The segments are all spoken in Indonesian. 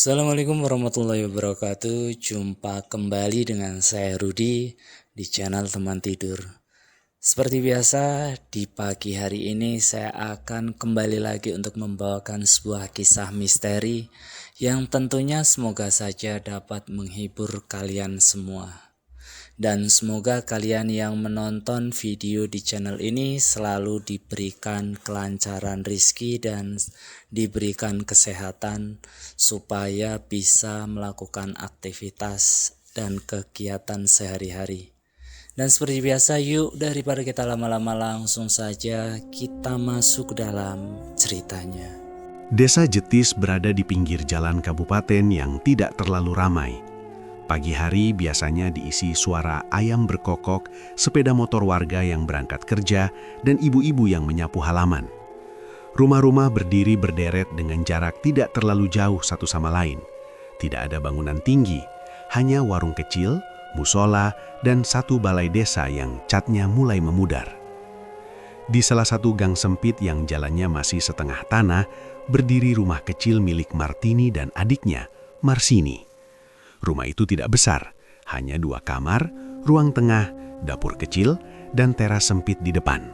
Assalamualaikum warahmatullahi wabarakatuh. Jumpa kembali dengan saya Rudi di channel Teman Tidur. Seperti biasa, di pagi hari ini saya akan kembali lagi untuk membawakan sebuah kisah misteri yang tentunya semoga saja dapat menghibur kalian semua. Dan semoga kalian yang menonton video di channel ini selalu diberikan kelancaran rizki dan diberikan kesehatan supaya bisa melakukan aktivitas dan kegiatan sehari-hari. Dan seperti biasa, yuk daripada kita lama-lama langsung saja kita masuk ke dalam ceritanya. Desa Jetis berada di pinggir jalan kabupaten yang tidak terlalu ramai. Pagi hari biasanya diisi suara ayam berkokok, sepeda motor warga yang berangkat kerja, dan ibu-ibu yang menyapu halaman. Rumah-rumah berdiri berderet dengan jarak tidak terlalu jauh satu sama lain. Tidak ada bangunan tinggi, hanya warung kecil, musola, dan satu balai desa yang catnya mulai memudar. Di salah satu gang sempit yang jalannya masih setengah tanah, berdiri rumah kecil milik Martini dan adiknya, Marsini. Rumah itu tidak besar, hanya 2 kamar, ruang tengah, dapur kecil, dan teras sempit di depan.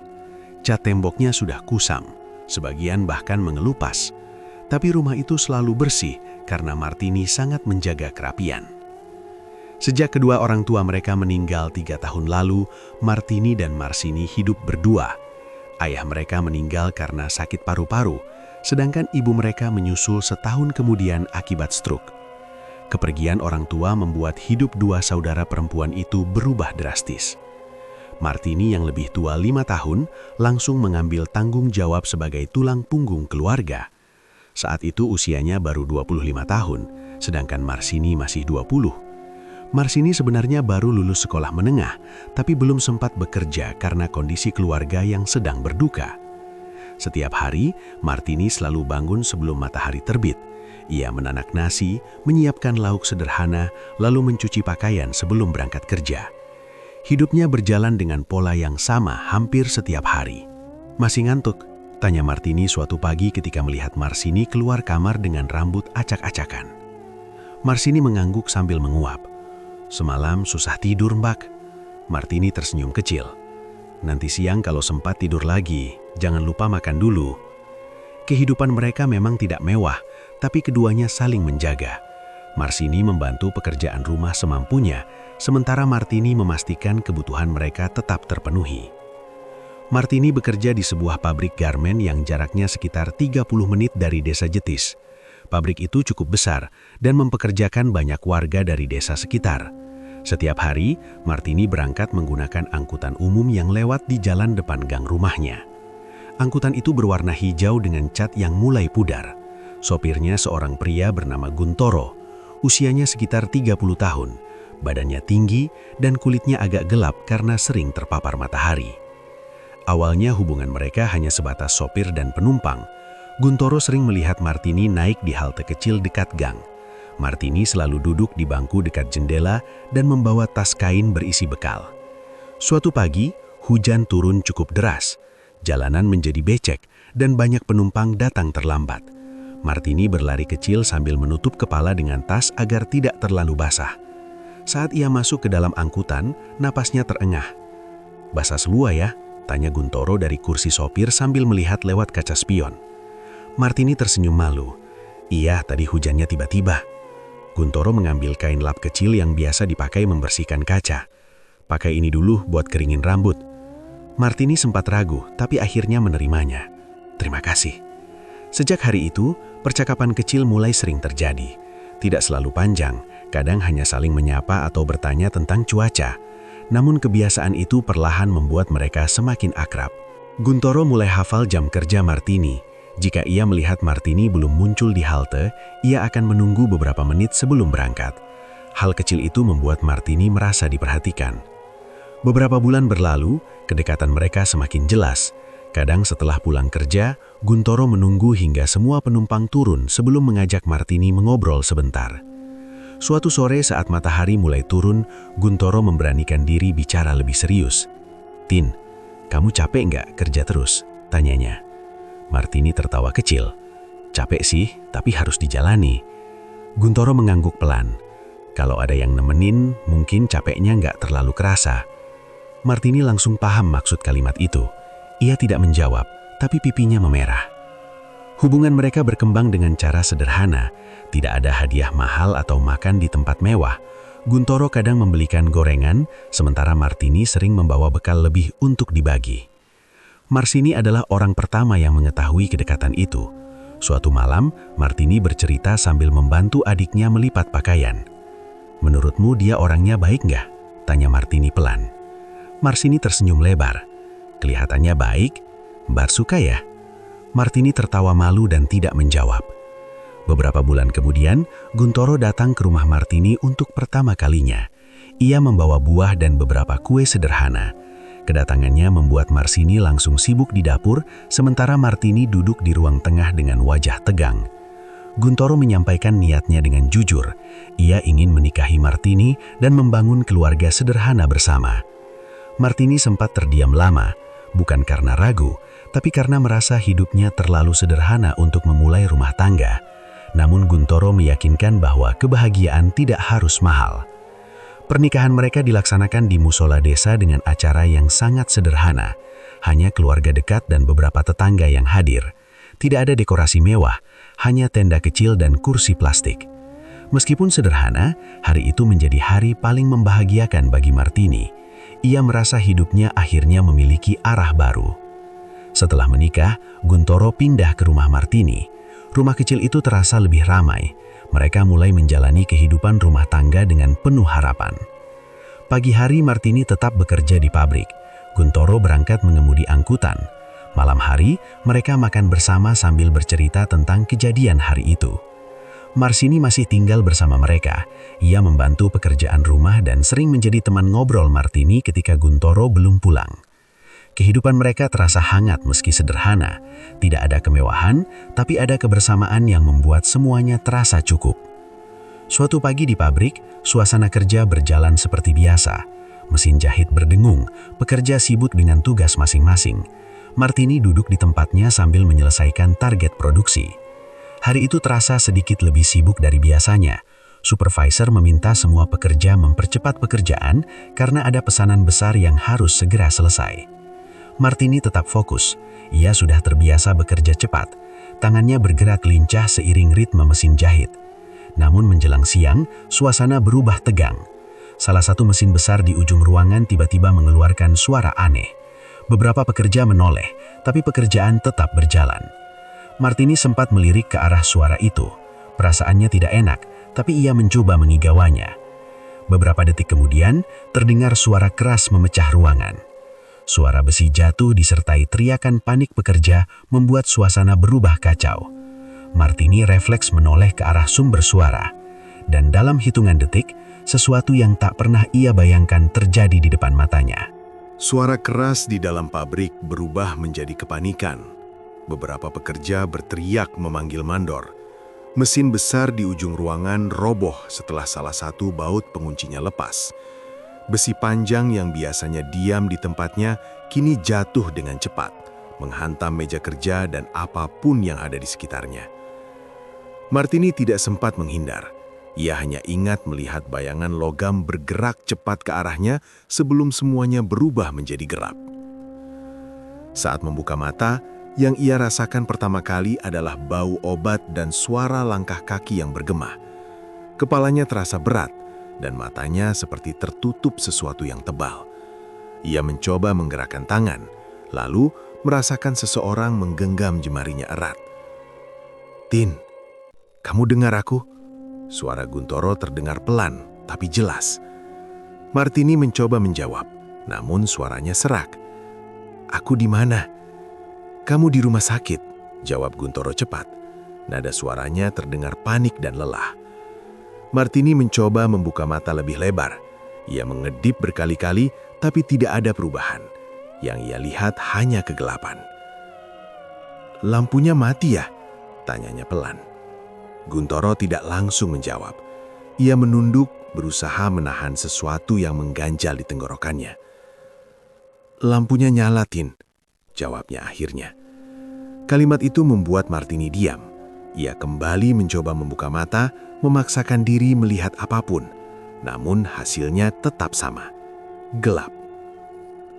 Cat temboknya sudah kusam, sebagian bahkan mengelupas. Tapi rumah itu selalu bersih karena Martini sangat menjaga kerapian. Sejak kedua orang tua mereka meninggal 3 tahun lalu, Martini dan Marsini hidup berdua. Ayah mereka meninggal karena sakit paru-paru, sedangkan ibu mereka menyusul setahun kemudian akibat stroke. Kepergian orang tua membuat hidup 2 saudara perempuan itu berubah drastis. Martini yang lebih tua 5 tahun langsung mengambil tanggung jawab sebagai tulang punggung keluarga. Saat itu usianya baru 25 tahun, sedangkan Marsini masih 20. Marsini sebenarnya baru lulus sekolah menengah, tapi belum sempat bekerja karena kondisi keluarga yang sedang berduka. Setiap hari, Martini selalu bangun sebelum matahari terbit. Ia menanak nasi, menyiapkan lauk sederhana, lalu mencuci pakaian sebelum berangkat kerja. Hidupnya berjalan dengan pola yang sama hampir setiap hari. "Masih ngantuk?" tanya Martini suatu pagi ketika melihat Marsini keluar kamar dengan rambut acak-acakan. Marsini mengangguk sambil menguap. "Semalam susah tidur, Mbak." Martini tersenyum kecil. "Nanti siang kalau sempat tidur lagi, jangan lupa makan dulu." Kehidupan mereka memang tidak mewah, tapi keduanya saling menjaga. Marsini membantu pekerjaan rumah semampunya, sementara Martini memastikan kebutuhan mereka tetap terpenuhi. Martini bekerja di sebuah pabrik garmen yang jaraknya sekitar 30 menit dari desa Jetis. Pabrik itu cukup besar dan mempekerjakan banyak warga dari desa sekitar. Setiap hari, Martini berangkat menggunakan angkutan umum yang lewat di jalan depan gang rumahnya. Angkutan itu berwarna hijau dengan cat yang mulai pudar. Sopirnya seorang pria bernama Guntoro. Usianya sekitar 30 tahun. Badannya tinggi dan kulitnya agak gelap karena sering terpapar matahari. Awalnya hubungan mereka hanya sebatas sopir dan penumpang. Guntoro sering melihat Martini naik di halte kecil dekat gang. Martini selalu duduk di bangku dekat jendela dan membawa tas kain berisi bekal. Suatu pagi, hujan turun cukup deras. Jalanan menjadi becek dan banyak penumpang datang terlambat. Martini berlari kecil sambil menutup kepala dengan tas agar tidak terlalu basah. Saat ia masuk ke dalam angkutan, napasnya terengah. "Basah semua ya?" tanya Guntoro dari kursi sopir sambil melihat lewat kaca spion. Martini tersenyum malu. "Iya, tadi hujannya tiba-tiba." Guntoro mengambil kain lap kecil yang biasa dipakai membersihkan kaca. "Pakai ini dulu buat keringin rambut." Martini sempat ragu, tapi akhirnya menerimanya. "Terima kasih." Sejak hari itu, percakapan kecil mulai sering terjadi. Tidak selalu panjang, kadang hanya saling menyapa atau bertanya tentang cuaca. Namun kebiasaan itu perlahan membuat mereka semakin akrab. Guntoro mulai hafal jam kerja Martini. Jika ia melihat Martini belum muncul di halte, ia akan menunggu beberapa menit sebelum berangkat. Hal kecil itu membuat Martini merasa diperhatikan. Beberapa bulan berlalu, kedekatan mereka semakin jelas. Kadang setelah pulang kerja, Guntoro menunggu hingga semua penumpang turun sebelum mengajak Martini mengobrol sebentar. Suatu sore saat matahari mulai turun, Guntoro memberanikan diri bicara lebih serius. "Tin, kamu capek nggak kerja terus?" tanyanya. Martini tertawa kecil. "Capek sih, tapi harus dijalani." Guntoro mengangguk pelan. Kalau ada yang nemenin, mungkin capeknya nggak terlalu kerasa. Martini langsung paham maksud kalimat itu. Ia tidak menjawab, tapi pipinya memerah. Hubungan mereka berkembang dengan cara sederhana. Tidak ada hadiah mahal atau makan di tempat mewah. Guntoro kadang membelikan gorengan, sementara Martini sering membawa bekal lebih untuk dibagi. Marsini adalah orang pertama yang mengetahui kedekatan itu. Suatu malam, Martini bercerita sambil membantu adiknya melipat pakaian. "Menurutmu dia orangnya baik nggak?" tanya Martini pelan. Marsini tersenyum lebar. "Kelihatannya baik. Bar suka ya?" Martini tertawa malu dan tidak menjawab. Beberapa bulan kemudian, Guntoro datang ke rumah Martini untuk pertama kalinya. Ia membawa buah dan beberapa kue sederhana. Kedatangannya membuat Marsini langsung sibuk di dapur, sementara Martini duduk di ruang tengah dengan wajah tegang. Guntoro menyampaikan niatnya dengan jujur. Ia ingin menikahi Martini dan membangun keluarga sederhana bersama. Martini sempat terdiam lama, bukan karena ragu, tapi karena merasa hidupnya terlalu sederhana untuk memulai rumah tangga. Namun Guntoro meyakinkan bahwa kebahagiaan tidak harus mahal. Pernikahan mereka dilaksanakan di musola desa dengan acara yang sangat sederhana. Hanya keluarga dekat dan beberapa tetangga yang hadir. Tidak ada dekorasi mewah, hanya tenda kecil dan kursi plastik. Meskipun sederhana, hari itu menjadi hari paling membahagiakan bagi Martini. Ia merasa hidupnya akhirnya memiliki arah baru. Setelah menikah, Guntoro pindah ke rumah Martini. Rumah kecil itu terasa lebih ramai. Mereka mulai menjalani kehidupan rumah tangga dengan penuh harapan. Pagi hari Martini tetap bekerja di pabrik. Guntoro berangkat mengemudi angkutan. Malam hari, mereka makan bersama sambil bercerita tentang kejadian hari itu. Marsini masih tinggal bersama mereka. Ia membantu pekerjaan rumah dan sering menjadi teman ngobrol Martini ketika Guntoro belum pulang. Kehidupan mereka terasa hangat meski sederhana. Tidak ada kemewahan, tapi ada kebersamaan yang membuat semuanya terasa cukup. Suatu pagi di pabrik, suasana kerja berjalan seperti biasa. Mesin jahit berdengung, pekerja sibuk dengan tugas masing-masing. Martini duduk di tempatnya sambil menyelesaikan target produksi. Hari itu terasa sedikit lebih sibuk dari biasanya. Supervisor meminta semua pekerja mempercepat pekerjaan karena ada pesanan besar yang harus segera selesai. Martini tetap fokus. Ia sudah terbiasa bekerja cepat. Tangannya bergerak lincah seiring ritme mesin jahit. Namun menjelang siang, suasana berubah tegang. Salah satu mesin besar di ujung ruangan tiba-tiba mengeluarkan suara aneh. Beberapa pekerja menoleh, tapi pekerjaan tetap berjalan. Martini sempat melirik ke arah suara itu. Perasaannya tidak enak, tapi ia mencoba mengigaunya. Beberapa detik kemudian, terdengar suara keras memecah ruangan. Suara besi jatuh disertai teriakan panik pekerja membuat suasana berubah kacau. Martini refleks menoleh ke arah sumber suara. Dan dalam hitungan detik, sesuatu yang tak pernah ia bayangkan terjadi di depan matanya. Suara keras di dalam pabrik berubah menjadi kepanikan. Beberapa pekerja berteriak memanggil mandor. Mesin besar di ujung ruangan roboh setelah salah satu baut penguncinya lepas. Besi panjang yang biasanya diam di tempatnya kini jatuh dengan cepat, menghantam meja kerja dan apapun yang ada di sekitarnya. Martini tidak sempat menghindar. Ia hanya ingat melihat bayangan logam bergerak cepat ke arahnya sebelum semuanya berubah menjadi gelap. Saat membuka mata, yang ia rasakan pertama kali adalah bau obat dan suara langkah kaki yang bergema. Kepalanya terasa berat, dan matanya seperti tertutup sesuatu yang tebal. Ia mencoba menggerakkan tangan, lalu merasakan seseorang menggenggam jemarinya erat. "Tin, kamu dengar aku?" Suara Guntoro terdengar pelan, tapi jelas. Martini mencoba menjawab, namun suaranya serak. "Aku di mana?" "Kamu di rumah sakit," jawab Guntoro cepat. Nada suaranya terdengar panik dan lelah. Martini mencoba membuka mata lebih lebar. Ia mengedip berkali-kali, tapi tidak ada perubahan. Yang ia lihat hanya kegelapan. "Lampunya mati ya?" tanyanya pelan. Guntoro tidak langsung menjawab. Ia menunduk, berusaha menahan sesuatu yang mengganjal di tenggorokannya. "Lampunya nyala, Tin," jawabnya akhirnya. Kalimat itu membuat Martini diam. Ia kembali mencoba membuka mata, memaksakan diri melihat apapun, namun hasilnya tetap sama, gelap.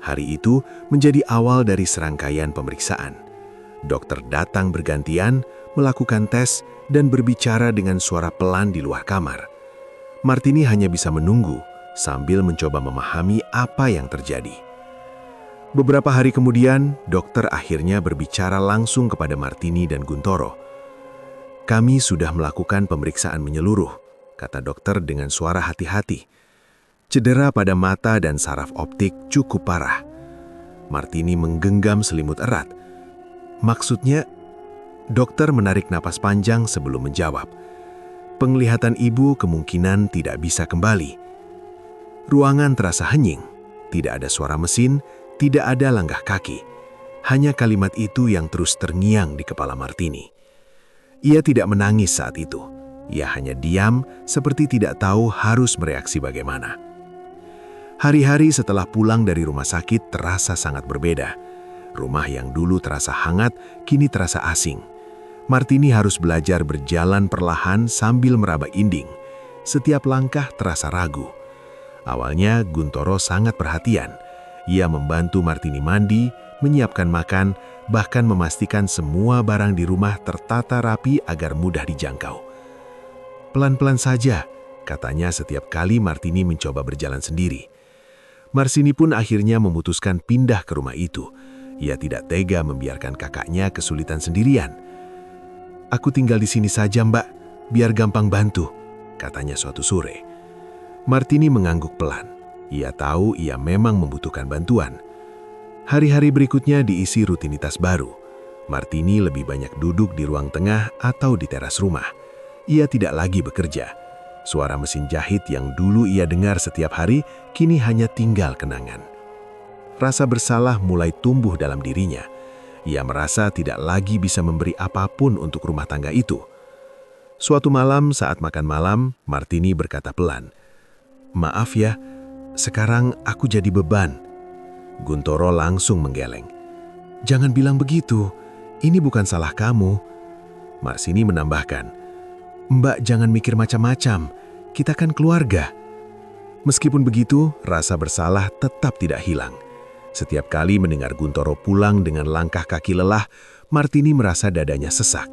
Hari itu menjadi awal dari serangkaian pemeriksaan. Dokter datang bergantian, melakukan tes, dan berbicara dengan suara pelan di luar kamar. Martini hanya bisa menunggu sambil mencoba memahami apa yang terjadi. Beberapa hari kemudian, dokter akhirnya berbicara langsung kepada Martini dan Guntoro. "Kami sudah melakukan pemeriksaan menyeluruh," kata dokter dengan suara hati-hati. "Cedera pada mata dan saraf optik cukup parah." Martini menggenggam selimut erat. "Maksudnya?" Dokter menarik napas panjang sebelum menjawab. "Penglihatan ibu kemungkinan tidak bisa kembali." Ruangan terasa hening. Tidak ada suara mesin, tidak ada langkah kaki. Hanya kalimat itu yang terus terngiang di kepala Martini. Ia tidak menangis saat itu. Ia hanya diam, seperti tidak tahu harus bereaksi bagaimana. Hari-hari setelah pulang dari rumah sakit terasa sangat berbeda. Rumah yang dulu terasa hangat, kini terasa asing. Martini harus belajar berjalan perlahan sambil meraba inding. Setiap langkah terasa ragu. Awalnya Guntoro sangat perhatian. Ia membantu Martini mandi, menyiapkan makan, bahkan memastikan semua barang di rumah tertata rapi agar mudah dijangkau. "Pelan-pelan saja," katanya setiap kali Martini mencoba berjalan sendiri. Marsini pun akhirnya memutuskan pindah ke rumah itu. Ia tidak tega membiarkan kakaknya kesulitan sendirian. "Aku tinggal di sini saja, Mbak, biar gampang bantu," katanya suatu sore. Martini mengangguk pelan. Ia tahu ia memang membutuhkan bantuan. Hari-hari berikutnya diisi rutinitas baru. Martini lebih banyak duduk di ruang tengah atau di teras rumah. Ia tidak lagi bekerja. Suara mesin jahit yang dulu ia dengar setiap hari, kini hanya tinggal kenangan. Rasa bersalah mulai tumbuh dalam dirinya. Ia merasa tidak lagi bisa memberi apapun untuk rumah tangga itu. Suatu malam saat makan malam, Martini berkata pelan, "Maaf ya, sekarang aku jadi beban." Guntoro langsung menggeleng. "Jangan bilang begitu, ini bukan salah kamu." Marsini menambahkan, "Mbak jangan mikir macam-macam, kita kan keluarga." Meskipun begitu, rasa bersalah tetap tidak hilang. Setiap kali mendengar Guntoro pulang dengan langkah kaki lelah, Martini merasa dadanya sesak.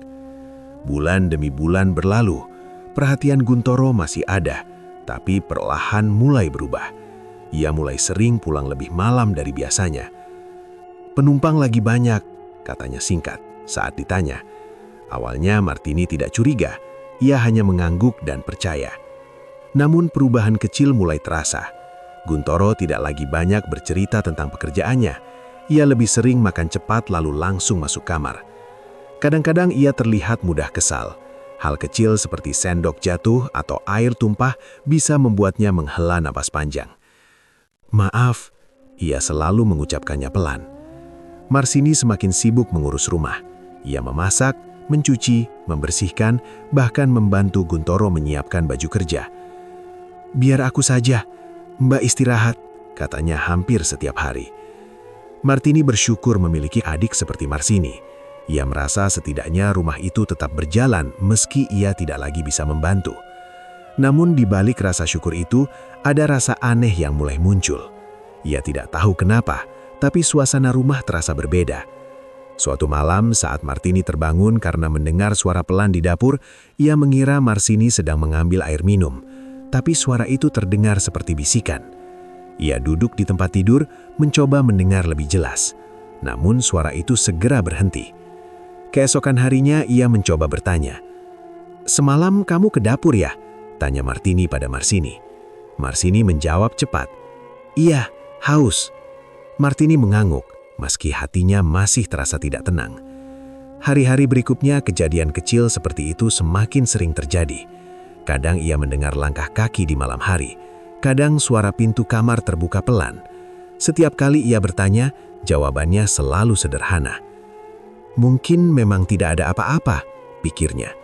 Bulan demi bulan berlalu, perhatian Guntoro masih ada, tapi perlahan mulai berubah. Ia mulai sering pulang lebih malam dari biasanya. "Penumpang lagi banyak," katanya singkat saat ditanya. Awalnya Martini tidak curiga, ia hanya mengangguk dan percaya. Namun perubahan kecil mulai terasa. Guntoro tidak lagi banyak bercerita tentang pekerjaannya. Ia lebih sering makan cepat lalu langsung masuk kamar. Kadang-kadang ia terlihat mudah kesal. Hal kecil seperti sendok jatuh atau air tumpah bisa membuatnya menghela napas panjang. "Maaf," ia selalu mengucapkannya pelan. Marsini semakin sibuk mengurus rumah. Ia memasak, mencuci, membersihkan, bahkan membantu Guntoro menyiapkan baju kerja. "Biar aku saja, Mbak istirahat," katanya hampir setiap hari. Martini bersyukur memiliki adik seperti Marsini. Ia merasa setidaknya rumah itu tetap berjalan meski ia tidak lagi bisa membantu. Namun di balik rasa syukur itu, ada rasa aneh yang mulai muncul. Ia tidak tahu kenapa, tapi suasana rumah terasa berbeda. Suatu malam saat Martini terbangun karena mendengar suara pelan di dapur, ia mengira Marsini sedang mengambil air minum. Tapi suara itu terdengar seperti bisikan. Ia duduk di tempat tidur, mencoba mendengar lebih jelas. Namun suara itu segera berhenti. Keesokan harinya ia mencoba bertanya. "Semalam kamu ke dapur ya?" tanya Martini pada Marsini. Marsini menjawab cepat, "Iya, haus." Martini mengangguk, meski hatinya masih terasa tidak tenang. Hari-hari berikutnya kejadian kecil seperti itu semakin sering terjadi. Kadang ia mendengar langkah kaki di malam hari. Kadang suara pintu kamar terbuka pelan. Setiap kali ia bertanya, jawabannya selalu sederhana. Mungkin memang tidak ada apa-apa, pikirnya.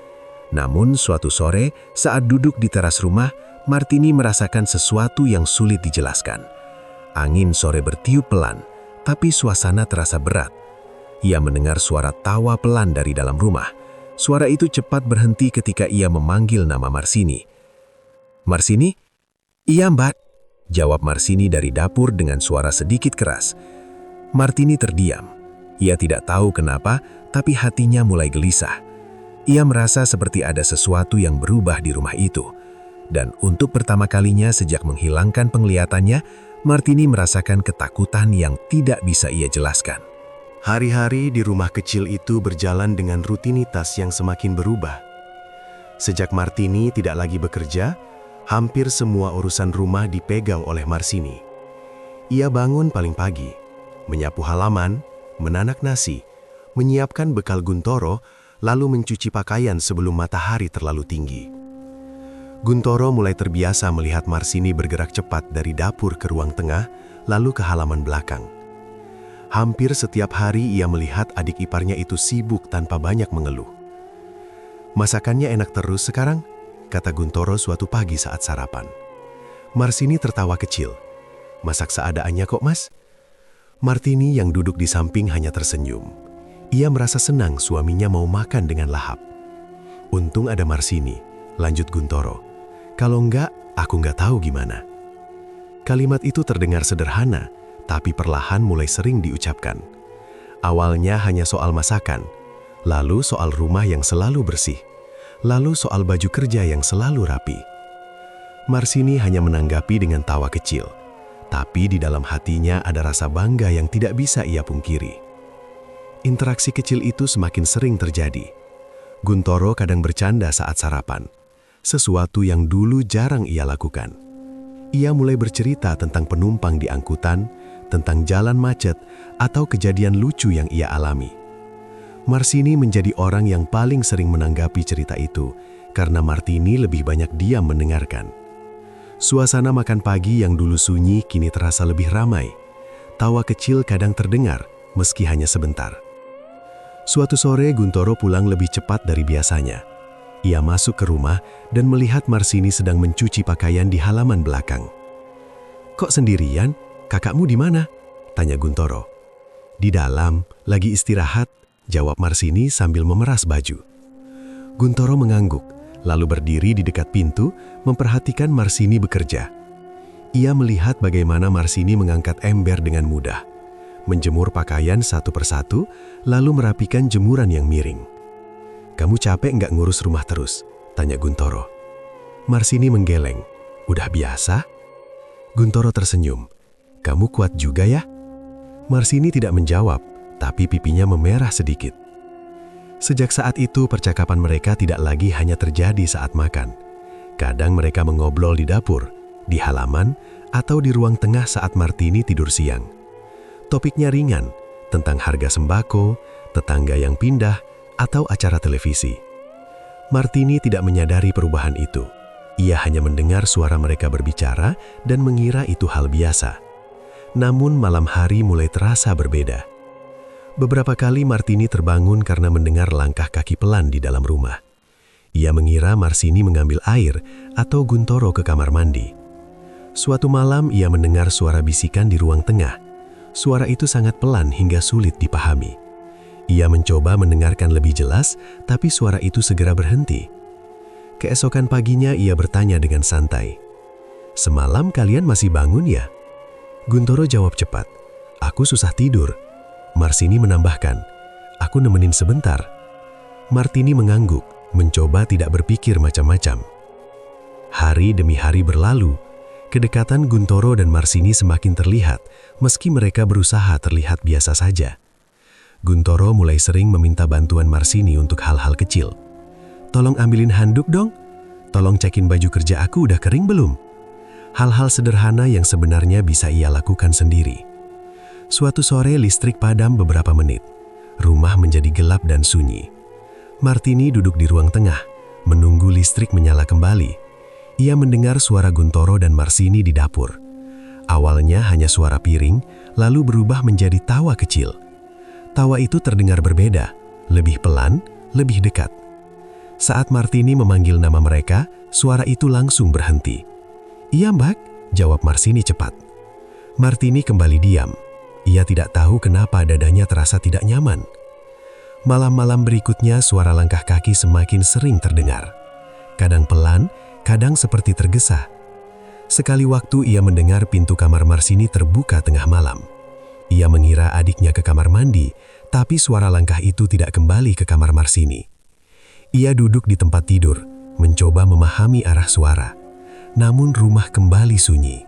Namun suatu sore, saat duduk di teras rumah, Martini merasakan sesuatu yang sulit dijelaskan. Angin sore bertiup pelan, tapi suasana terasa berat. Ia mendengar suara tawa pelan dari dalam rumah. Suara itu cepat berhenti ketika ia memanggil nama Marsini. "Marsini?" "Iya, Mbak," jawab Marsini dari dapur dengan suara sedikit keras. Martini terdiam. Ia tidak tahu kenapa, tapi hatinya mulai gelisah. Ia merasa seperti ada sesuatu yang berubah di rumah itu. Dan untuk pertama kalinya sejak menghilangkan penglihatannya, Martini merasakan ketakutan yang tidak bisa ia jelaskan. Hari-hari di rumah kecil itu berjalan dengan rutinitas yang semakin berubah. Sejak Martini tidak lagi bekerja, hampir semua urusan rumah dipegang oleh Marsini. Ia bangun paling pagi, menyapu halaman, menanak nasi, menyiapkan bekal Guntoro, lalu mencuci pakaian sebelum matahari terlalu tinggi. Guntoro mulai terbiasa melihat Marsini bergerak cepat dari dapur ke ruang tengah, lalu ke halaman belakang. Hampir setiap hari ia melihat adik iparnya itu sibuk tanpa banyak mengeluh. "Masakannya enak terus sekarang," kata Guntoro suatu pagi saat sarapan. Marsini tertawa kecil. "Masak seadanya kok, Mas." Martini yang duduk di samping hanya tersenyum. Ia merasa senang suaminya mau makan dengan lahap. "Untung ada Marsini," lanjut Guntoro. "Kalau enggak, aku enggak tahu gimana." Kalimat itu terdengar sederhana, tapi perlahan mulai sering diucapkan. Awalnya hanya soal masakan, lalu soal rumah yang selalu bersih, lalu soal baju kerja yang selalu rapi. Marsini hanya menanggapi dengan tawa kecil, tapi di dalam hatinya ada rasa bangga yang tidak bisa ia pungkiri. Interaksi kecil itu semakin sering terjadi. Guntoro kadang bercanda saat sarapan, sesuatu yang dulu jarang ia lakukan. Ia mulai bercerita tentang penumpang di angkutan, tentang jalan macet, atau kejadian lucu yang ia alami. Marsini menjadi orang yang paling sering menanggapi cerita itu, karena Martini lebih banyak diam mendengarkan. Suasana makan pagi yang dulu sunyi kini terasa lebih ramai. Tawa kecil kadang terdengar, meski hanya sebentar. Suatu sore Guntoro pulang lebih cepat dari biasanya. Ia masuk ke rumah dan melihat Marsini sedang mencuci pakaian di halaman belakang. "Kok sendirian? Kakakmu di mana?" tanya Guntoro. "Di dalam, lagi istirahat," jawab Marsini sambil memeras baju. Guntoro mengangguk, lalu berdiri di dekat pintu, memperhatikan Marsini bekerja. Ia melihat bagaimana Marsini mengangkat ember dengan mudah, menjemur pakaian satu persatu, lalu merapikan jemuran yang miring. "Kamu capek nggak ngurus rumah terus?" tanya Guntoro. Marsini menggeleng. "Udah biasa?" Guntoro tersenyum. "Kamu kuat juga ya?" Marsini tidak menjawab, tapi pipinya memerah sedikit. Sejak saat itu percakapan mereka tidak lagi hanya terjadi saat makan. Kadang mereka mengobrol di dapur, di halaman, atau di ruang tengah saat Martini tidur siang. Topiknya ringan, tentang harga sembako, tetangga yang pindah, atau acara televisi. Martini tidak menyadari perubahan itu. Ia hanya mendengar suara mereka berbicara dan mengira itu hal biasa. Namun malam hari mulai terasa berbeda. Beberapa kali Martini terbangun karena mendengar langkah kaki pelan di dalam rumah. Ia mengira Marsini mengambil air atau Guntoro ke kamar mandi. Suatu malam ia mendengar suara bisikan di ruang tengah. Suara itu sangat pelan hingga sulit dipahami. Ia mencoba mendengarkan lebih jelas, tapi suara itu segera berhenti. Keesokan paginya ia bertanya dengan santai, "Semalam kalian masih bangun ya?" Guntoro jawab cepat, "Aku susah tidur." Marsini menambahkan, "Aku nemenin sebentar." Martini mengangguk, mencoba tidak berpikir macam-macam. Hari demi hari berlalu, kedekatan Guntoro dan Marsini semakin terlihat, meski mereka berusaha terlihat biasa saja. Guntoro mulai sering meminta bantuan Marsini untuk hal-hal kecil. "Tolong ambilin handuk dong, tolong cekin baju kerja aku udah kering belum?" Hal-hal sederhana yang sebenarnya bisa ia lakukan sendiri. Suatu sore listrik padam beberapa menit. Rumah menjadi gelap dan sunyi. Martini duduk di ruang tengah, menunggu listrik menyala kembali. Ia mendengar suara Guntoro dan Marsini di dapur. Awalnya hanya suara piring, lalu berubah menjadi tawa kecil. Tawa itu terdengar berbeda, lebih pelan, lebih dekat. Saat Martini memanggil nama mereka, suara itu langsung berhenti. "Iya, Mbak," jawab Marsini cepat. Martini kembali diam. Ia tidak tahu kenapa dadanya terasa tidak nyaman. Malam-malam berikutnya suara langkah kaki semakin sering terdengar. Kadang pelan, kadang seperti tergesa. Sekali waktu ia mendengar pintu kamar Marsini terbuka tengah malam. Ia mengira adiknya ke kamar mandi, tapi suara langkah itu tidak kembali ke kamar Marsini. Ia duduk di tempat tidur, mencoba memahami arah suara. Namun rumah kembali sunyi.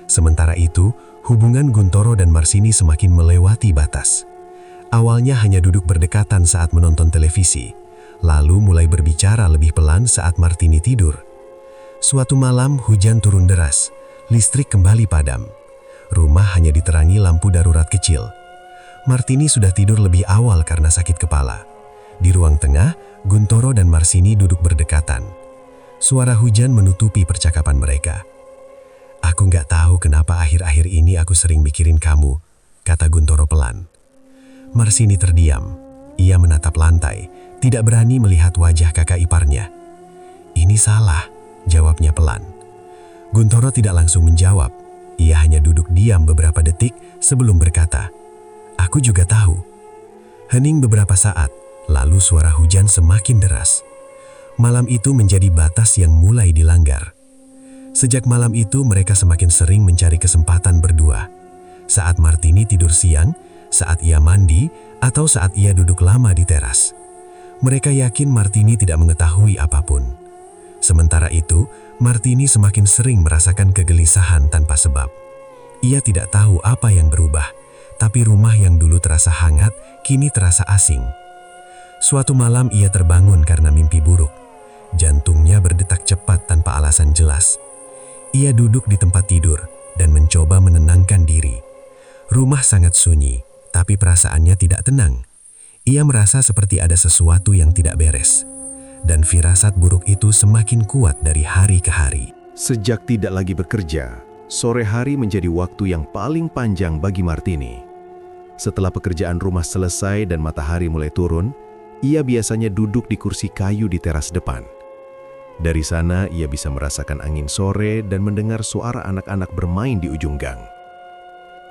Sementara itu, hubungan Guntoro dan Marsini semakin melewati batas. Awalnya hanya duduk berdekatan saat menonton televisi, lalu mulai berbicara lebih pelan saat Martini tidur. Suatu malam hujan turun deras, listrik kembali padam. Rumah hanya diterangi lampu darurat kecil. Martini sudah tidur lebih awal karena sakit kepala. Di ruang tengah, Guntoro dan Marsini duduk berdekatan. Suara hujan menutupi percakapan mereka. "Aku nggak tahu kenapa akhir-akhir ini aku sering mikirin kamu," kata Guntoro pelan. Marsini terdiam. Ia menatap lantai, tidak berani melihat wajah kakak iparnya. "Ini salah," jawabnya pelan. Guntoro tidak langsung menjawab. Ia hanya duduk diam beberapa detik sebelum berkata, "Aku juga tahu." Hening beberapa saat, lalu suara hujan semakin deras. Malam itu menjadi batas yang mulai dilanggar. Sejak malam itu mereka semakin sering mencari kesempatan berdua. Saat Martini tidur siang, saat ia mandi, atau saat ia duduk lama di teras. Mereka yakin Martini tidak mengetahui apapun. Sementara itu, Martini semakin sering merasakan kegelisahan tanpa sebab. Ia tidak tahu apa yang berubah, tapi rumah yang dulu terasa hangat, kini terasa asing. Suatu malam ia terbangun karena mimpi buruk. Jantungnya berdetak cepat tanpa alasan jelas. Ia duduk di tempat tidur dan mencoba menenangkan diri. Rumah sangat sunyi, tapi perasaannya tidak tenang. Ia merasa seperti ada sesuatu yang tidak beres. Dan firasat buruk itu semakin kuat dari hari ke hari. Sejak tidak lagi bekerja, sore hari menjadi waktu yang paling panjang bagi Martini. Setelah pekerjaan rumah selesai dan matahari mulai turun, ia biasanya duduk di kursi kayu di teras depan. Dari sana ia bisa merasakan angin sore dan mendengar suara anak-anak bermain di ujung gang.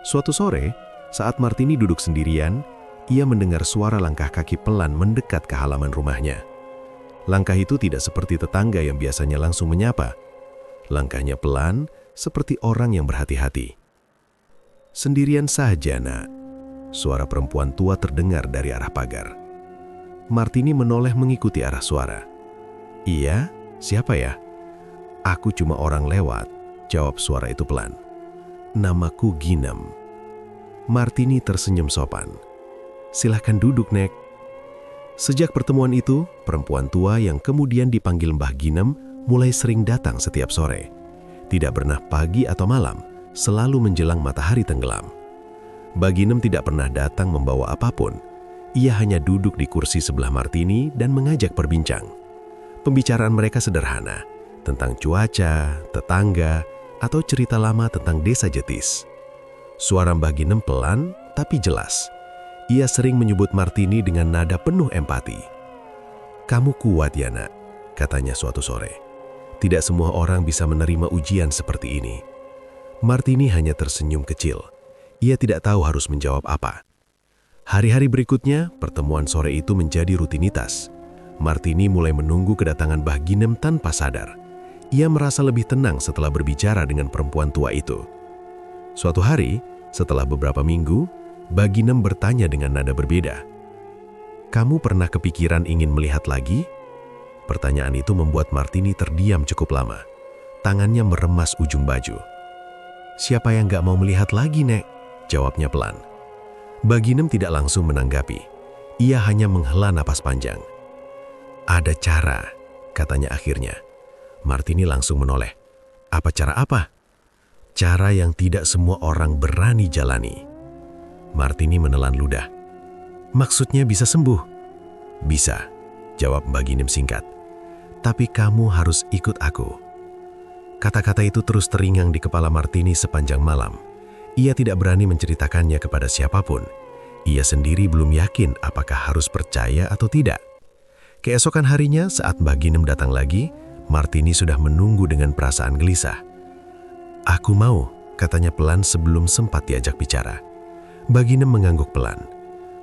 Suatu sore, saat Martini duduk sendirian, ia mendengar suara langkah kaki pelan mendekat ke halaman rumahnya. Langkah itu tidak seperti tetangga yang biasanya langsung menyapa. Langkahnya pelan, seperti orang yang berhati-hati. "Sendirian saja, Nak," suara perempuan tua terdengar dari arah pagar. Martini menoleh mengikuti arah suara. "Iya, siapa ya?" "Aku cuma orang lewat," jawab suara itu pelan. "Namaku Ginem." Martini tersenyum sopan. "Silahkan duduk, Nek." Sejak pertemuan itu, perempuan tua yang kemudian dipanggil Mbah Ginem mulai sering datang setiap sore. Tidak pernah pagi atau malam, selalu menjelang matahari tenggelam. Mbah Ginem tidak pernah datang membawa apapun. Ia hanya duduk di kursi sebelah Martini dan mengajak berbincang. Pembicaraan mereka sederhana, tentang cuaca, tetangga, atau cerita lama tentang desa Jetis. Suara Mbah Ginem pelan tapi jelas. Ia sering menyebut Martini dengan nada penuh empati. "Kamu kuat ya, Nak," katanya suatu sore. "Tidak semua orang bisa menerima ujian seperti ini." Martini hanya tersenyum kecil. Ia tidak tahu harus menjawab apa. Hari-hari berikutnya, pertemuan sore itu menjadi rutinitas. Martini mulai menunggu kedatangan Mbah Ginem tanpa sadar. Ia merasa lebih tenang setelah berbicara dengan perempuan tua itu. Suatu hari, setelah beberapa minggu, Mbah Ginem bertanya dengan nada berbeda. "Kamu pernah kepikiran ingin melihat lagi?" Pertanyaan itu membuat Martini terdiam cukup lama. Tangannya meremas ujung baju. "Siapa yang gak mau melihat lagi, Nek?" jawabnya pelan. Mbah Ginem tidak langsung menanggapi. Ia hanya menghela napas panjang. "Ada cara," katanya akhirnya. Martini langsung menoleh. "Apa cara apa?" "Cara yang tidak semua orang berani jalani." Martini menelan ludah. "Maksudnya bisa sembuh?" "Bisa," jawab Mbah Ginem singkat. "Tapi kamu harus ikut aku." Kata-kata itu terus teringang di kepala Martini sepanjang malam. Ia tidak berani menceritakannya kepada siapapun. Ia sendiri belum yakin apakah harus percaya atau tidak. Keesokan harinya saat Mbah Ginem datang lagi, Martini sudah menunggu dengan perasaan gelisah. "Aku mau," katanya pelan sebelum sempat diajak bicara. Mbah Ginem mengangguk pelan.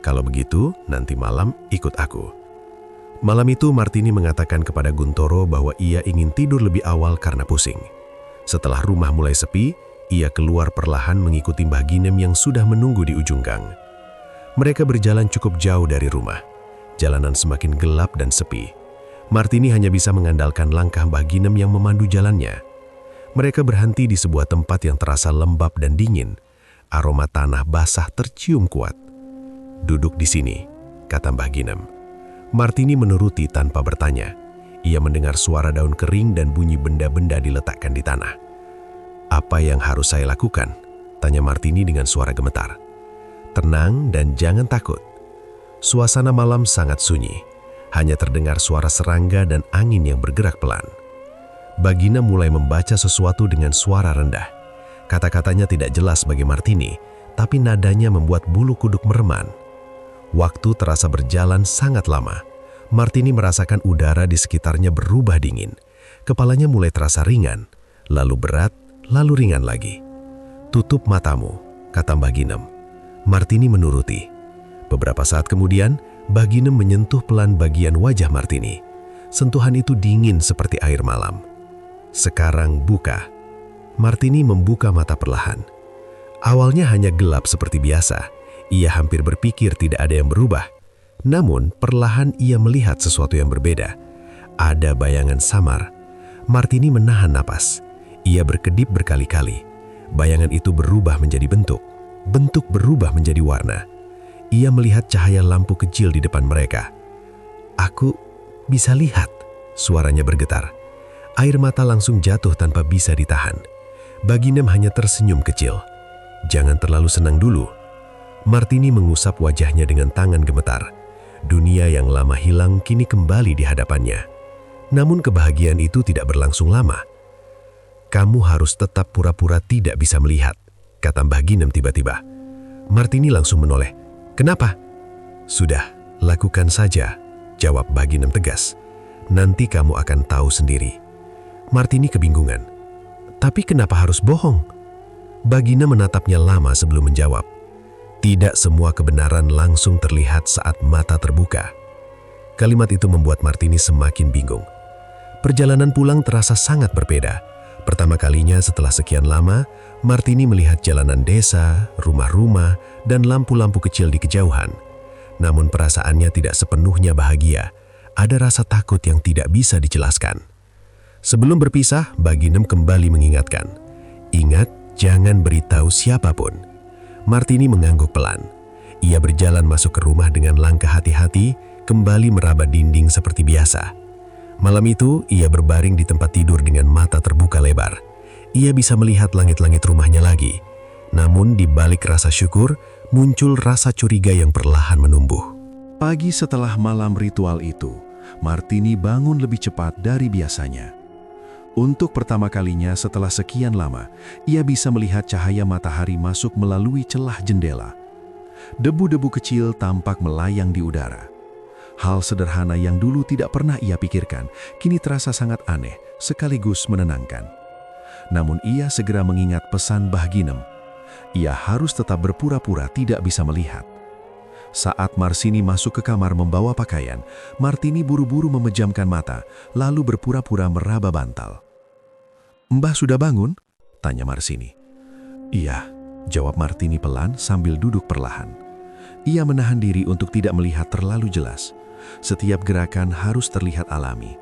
Kalau begitu, nanti malam ikut aku. Malam itu Martini mengatakan kepada Guntoro bahwa ia ingin tidur lebih awal karena pusing. Setelah rumah mulai sepi, ia keluar perlahan mengikuti Mbah Ginem yang sudah menunggu di ujung gang. Mereka berjalan cukup jauh dari rumah. Jalanan semakin gelap dan sepi. Martini hanya bisa mengandalkan langkah Mbah Ginem yang memandu jalannya. Mereka berhenti di sebuah tempat yang terasa lembab dan dingin. Aroma tanah basah tercium kuat. "Duduk di sini," kata Mbah Ginem. Martini menuruti tanpa bertanya. Ia mendengar suara daun kering dan bunyi benda-benda diletakkan di tanah. "Apa yang harus saya lakukan?" tanya Martini dengan suara gemetar. "Tenang dan jangan takut." Suasana malam sangat sunyi. Hanya terdengar suara serangga dan angin yang bergerak pelan. Bagina mulai membaca sesuatu dengan suara rendah. Kata-katanya tidak jelas bagi Martini, tapi nadanya membuat bulu kuduk mereman. Waktu terasa berjalan sangat lama. Martini merasakan udara di sekitarnya berubah dingin. Kepalanya mulai terasa ringan, lalu berat, lalu ringan lagi. "Tutup matamu," kata Mbah Ginem. Martini menuruti. Beberapa saat kemudian, Mbah Ginem menyentuh pelan bagian wajah Martini. Sentuhan itu dingin seperti air malam. "Sekarang buka." Martini membuka mata perlahan. Awalnya hanya gelap seperti biasa. Ia hampir berpikir tidak ada yang berubah. Namun, perlahan ia melihat sesuatu yang berbeda. Ada bayangan samar. Martini menahan napas. Ia berkedip berkali-kali. Bayangan itu berubah menjadi bentuk. Bentuk berubah menjadi warna. Ia melihat cahaya lampu kecil di depan mereka. "Aku bisa lihat," suaranya bergetar. Air mata langsung jatuh tanpa bisa ditahan. Baginem hanya tersenyum kecil. "Jangan terlalu senang dulu." Martini mengusap wajahnya dengan tangan gemetar. Dunia yang lama hilang kini kembali di hadapannya. Namun kebahagiaan itu tidak berlangsung lama. "Kamu harus tetap pura-pura tidak bisa melihat," kata Mbah Ginem tiba-tiba. Martini langsung menoleh. "Kenapa?" "Sudah, lakukan saja," jawab Mbah Ginem tegas. "Nanti kamu akan tahu sendiri." Martini kebingungan. "Tapi kenapa harus bohong?" Mbah Ginem menatapnya lama sebelum menjawab. "Tidak semua kebenaran langsung terlihat saat mata terbuka." Kalimat itu membuat Martini semakin bingung. Perjalanan pulang terasa sangat berbeda. Pertama kalinya setelah sekian lama, Martini melihat jalanan desa, rumah-rumah, dan lampu-lampu kecil di kejauhan. Namun perasaannya tidak sepenuhnya bahagia. Ada rasa takut yang tidak bisa dijelaskan. Sebelum berpisah, Mbah Ginem kembali mengingatkan, "Ingat, jangan beritahu siapapun." Martini mengangguk pelan. Ia berjalan masuk ke rumah dengan langkah hati-hati, kembali meraba dinding seperti biasa. Malam itu, ia berbaring di tempat tidur dengan mata terbuka lebar. Ia bisa melihat langit-langit rumahnya lagi. Namun di balik rasa syukur, muncul rasa curiga yang perlahan menumbuh. Pagi setelah malam ritual itu, Martini bangun lebih cepat dari biasanya. Untuk pertama kalinya setelah sekian lama, ia bisa melihat cahaya matahari masuk melalui celah jendela. Debu-debu kecil tampak melayang di udara. Hal sederhana yang dulu tidak pernah ia pikirkan, kini terasa sangat aneh, sekaligus menenangkan. Namun ia segera mengingat pesan Mbah Ginem. Ia harus tetap berpura-pura tidak bisa melihat. Saat Marsini masuk ke kamar membawa pakaian, Martini buru-buru memejamkan mata, lalu berpura-pura meraba bantal. "Mbah sudah bangun?" tanya Marsini. "Iya," jawab Martini pelan sambil duduk perlahan. Ia menahan diri untuk tidak melihat terlalu jelas. Setiap gerakan harus terlihat alami.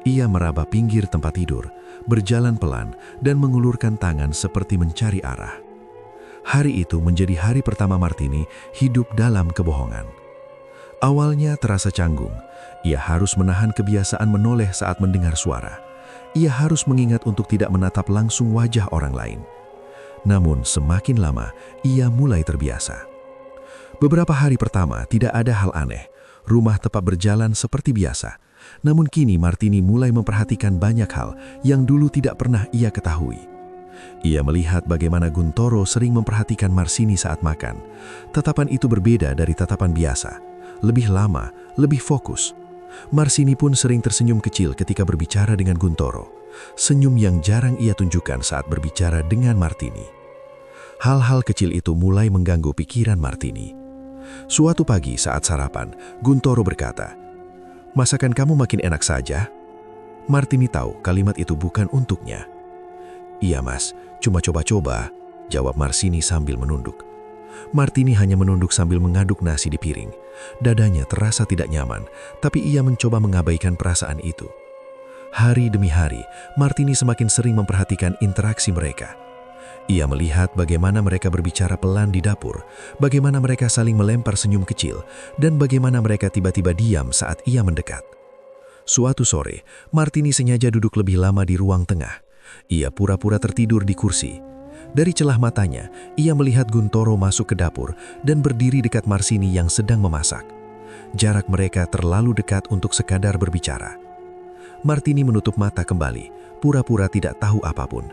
Ia meraba pinggir tempat tidur, berjalan pelan, dan mengulurkan tangan seperti mencari arah. Hari itu menjadi hari pertama Martini hidup dalam kebohongan. Awalnya terasa canggung. Ia harus menahan kebiasaan menoleh saat mendengar suara. Ia harus mengingat untuk tidak menatap langsung wajah orang lain. Namun semakin lama, ia mulai terbiasa. Beberapa hari pertama tidak ada hal aneh. Rumah tetap berjalan seperti biasa. Namun kini Martini mulai memperhatikan banyak hal yang dulu tidak pernah ia ketahui. Ia melihat bagaimana Guntoro sering memperhatikan Marsini saat makan. Tatapan itu berbeda dari tatapan biasa. Lebih lama, lebih fokus. Marsini pun sering tersenyum kecil ketika berbicara dengan Guntoro. Senyum yang jarang ia tunjukkan saat berbicara dengan Martini. Hal-hal kecil itu mulai mengganggu pikiran Martini. Suatu pagi saat sarapan, Guntoro berkata, "Masakan kamu makin enak saja?" Martini tahu kalimat itu bukan untuknya. "Iya mas, cuma coba-coba," jawab Marsini sambil menunduk. Martini hanya menunduk sambil mengaduk nasi di piring. Dadanya terasa tidak nyaman, tapi ia mencoba mengabaikan perasaan itu. Hari demi hari, Martini semakin sering memperhatikan interaksi mereka. Ia melihat bagaimana mereka berbicara pelan di dapur, bagaimana mereka saling melempar senyum kecil, dan bagaimana mereka tiba-tiba diam saat ia mendekat. Suatu sore, Martini sengaja duduk lebih lama di ruang tengah. Ia pura-pura tertidur di kursi. Dari celah matanya, ia melihat Guntoro masuk ke dapur dan berdiri dekat Marsini yang sedang memasak. Jarak mereka terlalu dekat untuk sekadar berbicara. Martini menutup mata kembali, pura-pura tidak tahu apapun.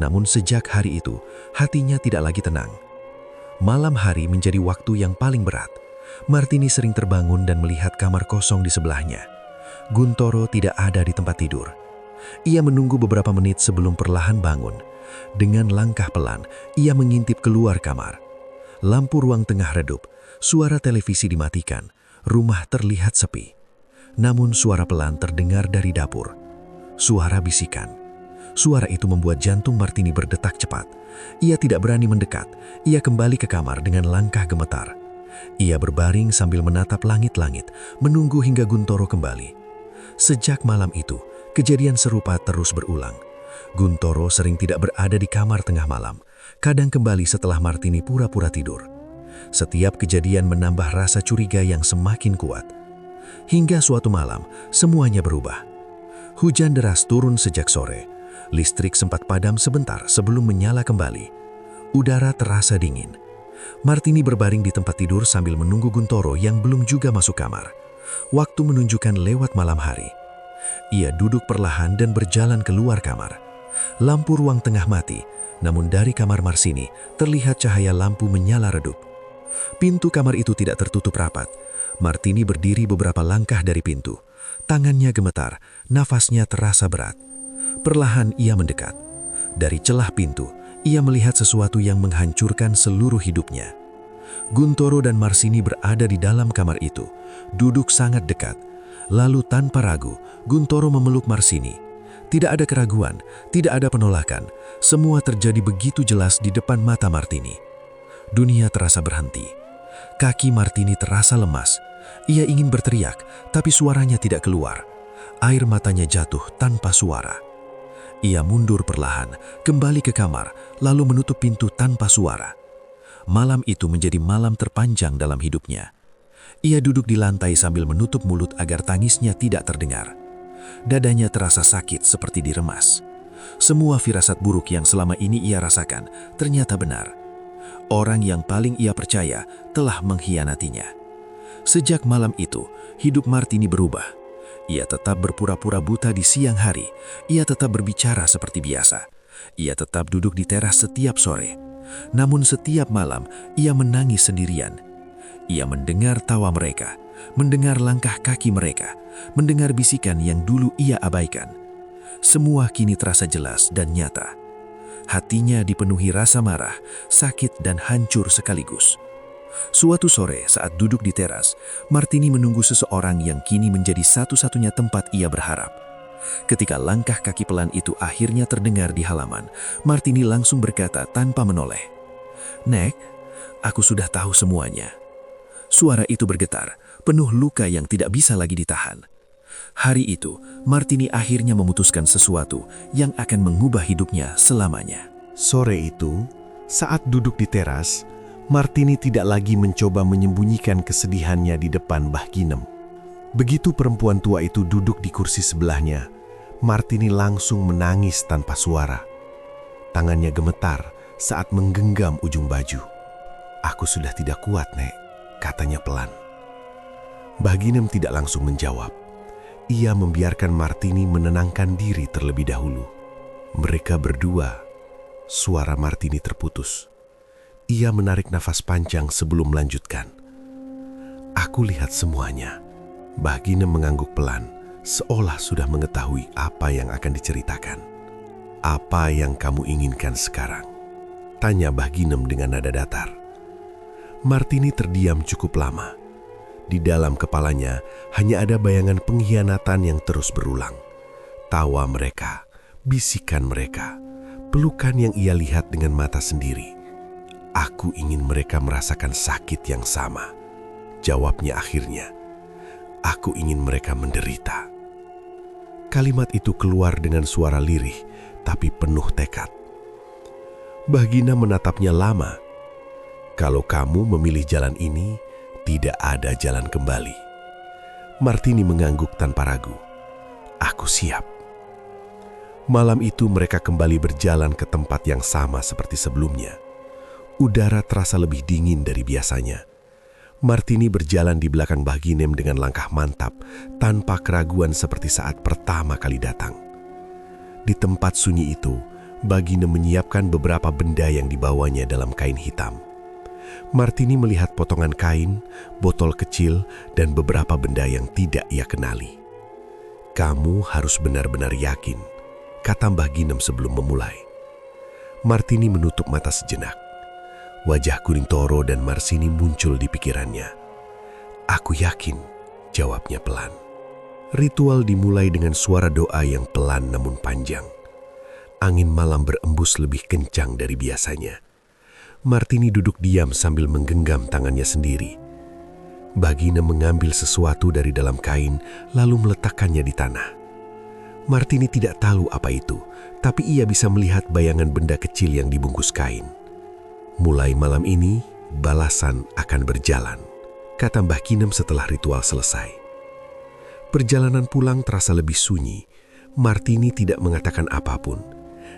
Namun sejak hari itu, hatinya tidak lagi tenang. Malam hari menjadi waktu yang paling berat. Martini sering terbangun dan melihat kamar kosong di sebelahnya. Guntoro tidak ada di tempat tidur. Ia menunggu beberapa menit sebelum perlahan bangun. Dengan langkah pelan, ia mengintip keluar kamar. Lampu ruang tengah redup, suara televisi dimatikan, rumah terlihat sepi. Namun suara pelan terdengar dari dapur. Suara bisikan. Suara itu membuat jantung Martini berdetak cepat. Ia tidak berani mendekat. Ia kembali ke kamar dengan langkah gemetar. Ia berbaring sambil menatap langit-langit, menunggu hingga Guntoro kembali. Sejak malam itu, kejadian serupa terus berulang. Guntoro sering tidak berada di kamar tengah malam, kadang kembali setelah Martini pura-pura tidur. Setiap kejadian menambah rasa curiga yang semakin kuat. Hingga suatu malam, semuanya berubah. Hujan deras turun sejak sore. Listrik sempat padam sebentar sebelum menyala kembali. Udara terasa dingin. Martini berbaring di tempat tidur sambil menunggu Guntoro yang belum juga masuk kamar. Waktu menunjukkan lewat malam hari. Ia duduk perlahan dan berjalan keluar kamar. Lampu ruang tengah mati, namun dari kamar Marsini terlihat cahaya lampu menyala redup. Pintu kamar itu tidak tertutup rapat. Martini berdiri beberapa langkah dari pintu. Tangannya gemetar, nafasnya terasa berat. Perlahan ia mendekat. Dari celah pintu, ia melihat sesuatu yang menghancurkan seluruh hidupnya. Guntoro dan Marsini berada di dalam kamar itu, duduk sangat dekat. Lalu tanpa ragu, Guntoro memeluk Marsini. Tidak ada keraguan, tidak ada penolakan. Semua terjadi begitu jelas di depan mata Martini. Dunia terasa berhenti. Kaki Martini terasa lemas. Ia ingin berteriak, tapi suaranya tidak keluar. Air matanya jatuh tanpa suara. Ia mundur perlahan, kembali ke kamar, lalu menutup pintu tanpa suara. Malam itu menjadi malam terpanjang dalam hidupnya. Ia duduk di lantai sambil menutup mulut agar tangisnya tidak terdengar. Dadanya terasa sakit seperti diremas. Semua firasat buruk yang selama ini ia rasakan ternyata benar. Orang yang paling ia percaya telah mengkhianatinya. Sejak malam itu, hidup Martini berubah. Ia tetap berpura-pura buta di siang hari. Ia tetap berbicara seperti biasa. Ia tetap duduk di teras setiap sore. Namun setiap malam, ia menangis sendirian. Ia mendengar tawa mereka, mendengar langkah kaki mereka, mendengar bisikan yang dulu ia abaikan. Semua kini terasa jelas dan nyata. Hatinya dipenuhi rasa marah, sakit dan hancur sekaligus. Suatu sore saat duduk di teras, Martini menunggu seseorang yang kini menjadi satu-satunya tempat ia berharap. Ketika langkah kaki pelan itu akhirnya terdengar di halaman, Martini langsung berkata tanpa menoleh, "Nek, aku sudah tahu semuanya." Suara itu bergetar, penuh luka yang tidak bisa lagi ditahan. Hari itu, Martini akhirnya memutuskan sesuatu yang akan mengubah hidupnya selamanya. Sore itu, saat duduk di teras, Martini tidak lagi mencoba menyembunyikan kesedihannya di depan Mbah Ginem. Begitu perempuan tua itu duduk di kursi sebelahnya, Martini langsung menangis tanpa suara. Tangannya gemetar saat menggenggam ujung baju. "Aku sudah tidak kuat, Nek," katanya pelan. Mbah Ginem tidak langsung menjawab. Ia membiarkan Martini menenangkan diri terlebih dahulu. Mereka berdua, suara Martini terputus. Ia menarik nafas panjang sebelum melanjutkan. "Aku lihat semuanya." Mbah Ginem mengangguk pelan, seolah sudah mengetahui apa yang akan diceritakan. "Apa yang kamu inginkan sekarang?" tanya Mbah Ginem dengan nada datar. Martini terdiam cukup lama. Di dalam kepalanya hanya ada bayangan pengkhianatan yang terus berulang. Tawa mereka, bisikan mereka, pelukan yang ia lihat dengan mata sendiri. Aku ingin mereka merasakan sakit yang sama. Jawabnya akhirnya. Aku ingin mereka menderita. Kalimat itu keluar dengan suara lirih, tapi penuh tekad. Bagina menatapnya lama. Kalau kamu memilih jalan ini, tidak ada jalan kembali. Martini mengangguk tanpa ragu. Aku siap. Malam itu mereka kembali berjalan ke tempat yang sama seperti sebelumnya. Udara terasa lebih dingin dari biasanya. Martini berjalan di belakang Baginem dengan langkah mantap, tanpa keraguan seperti saat pertama kali datang. Di tempat sunyi itu, Baginem menyiapkan beberapa benda yang dibawanya dalam kain hitam. Martini melihat potongan kain, botol kecil, dan beberapa benda yang tidak ia kenali. Kamu harus benar-benar yakin, kata Baginem sebelum memulai. Martini menutup mata sejenak. Wajah Gurintoro dan Marsini muncul di pikirannya. Aku yakin, jawabnya pelan. Ritual dimulai dengan suara doa yang pelan namun panjang. Angin malam berembus lebih kencang dari biasanya. Martini duduk diam sambil menggenggam tangannya sendiri. Bagina mengambil sesuatu dari dalam kain lalu meletakkannya di tanah. Martini tidak tahu apa itu, tapi ia bisa melihat bayangan benda kecil yang dibungkus kain. Mulai malam ini, balasan akan berjalan, kata Mbah Kinem setelah ritual selesai. Perjalanan pulang terasa lebih sunyi. Martini tidak mengatakan apapun.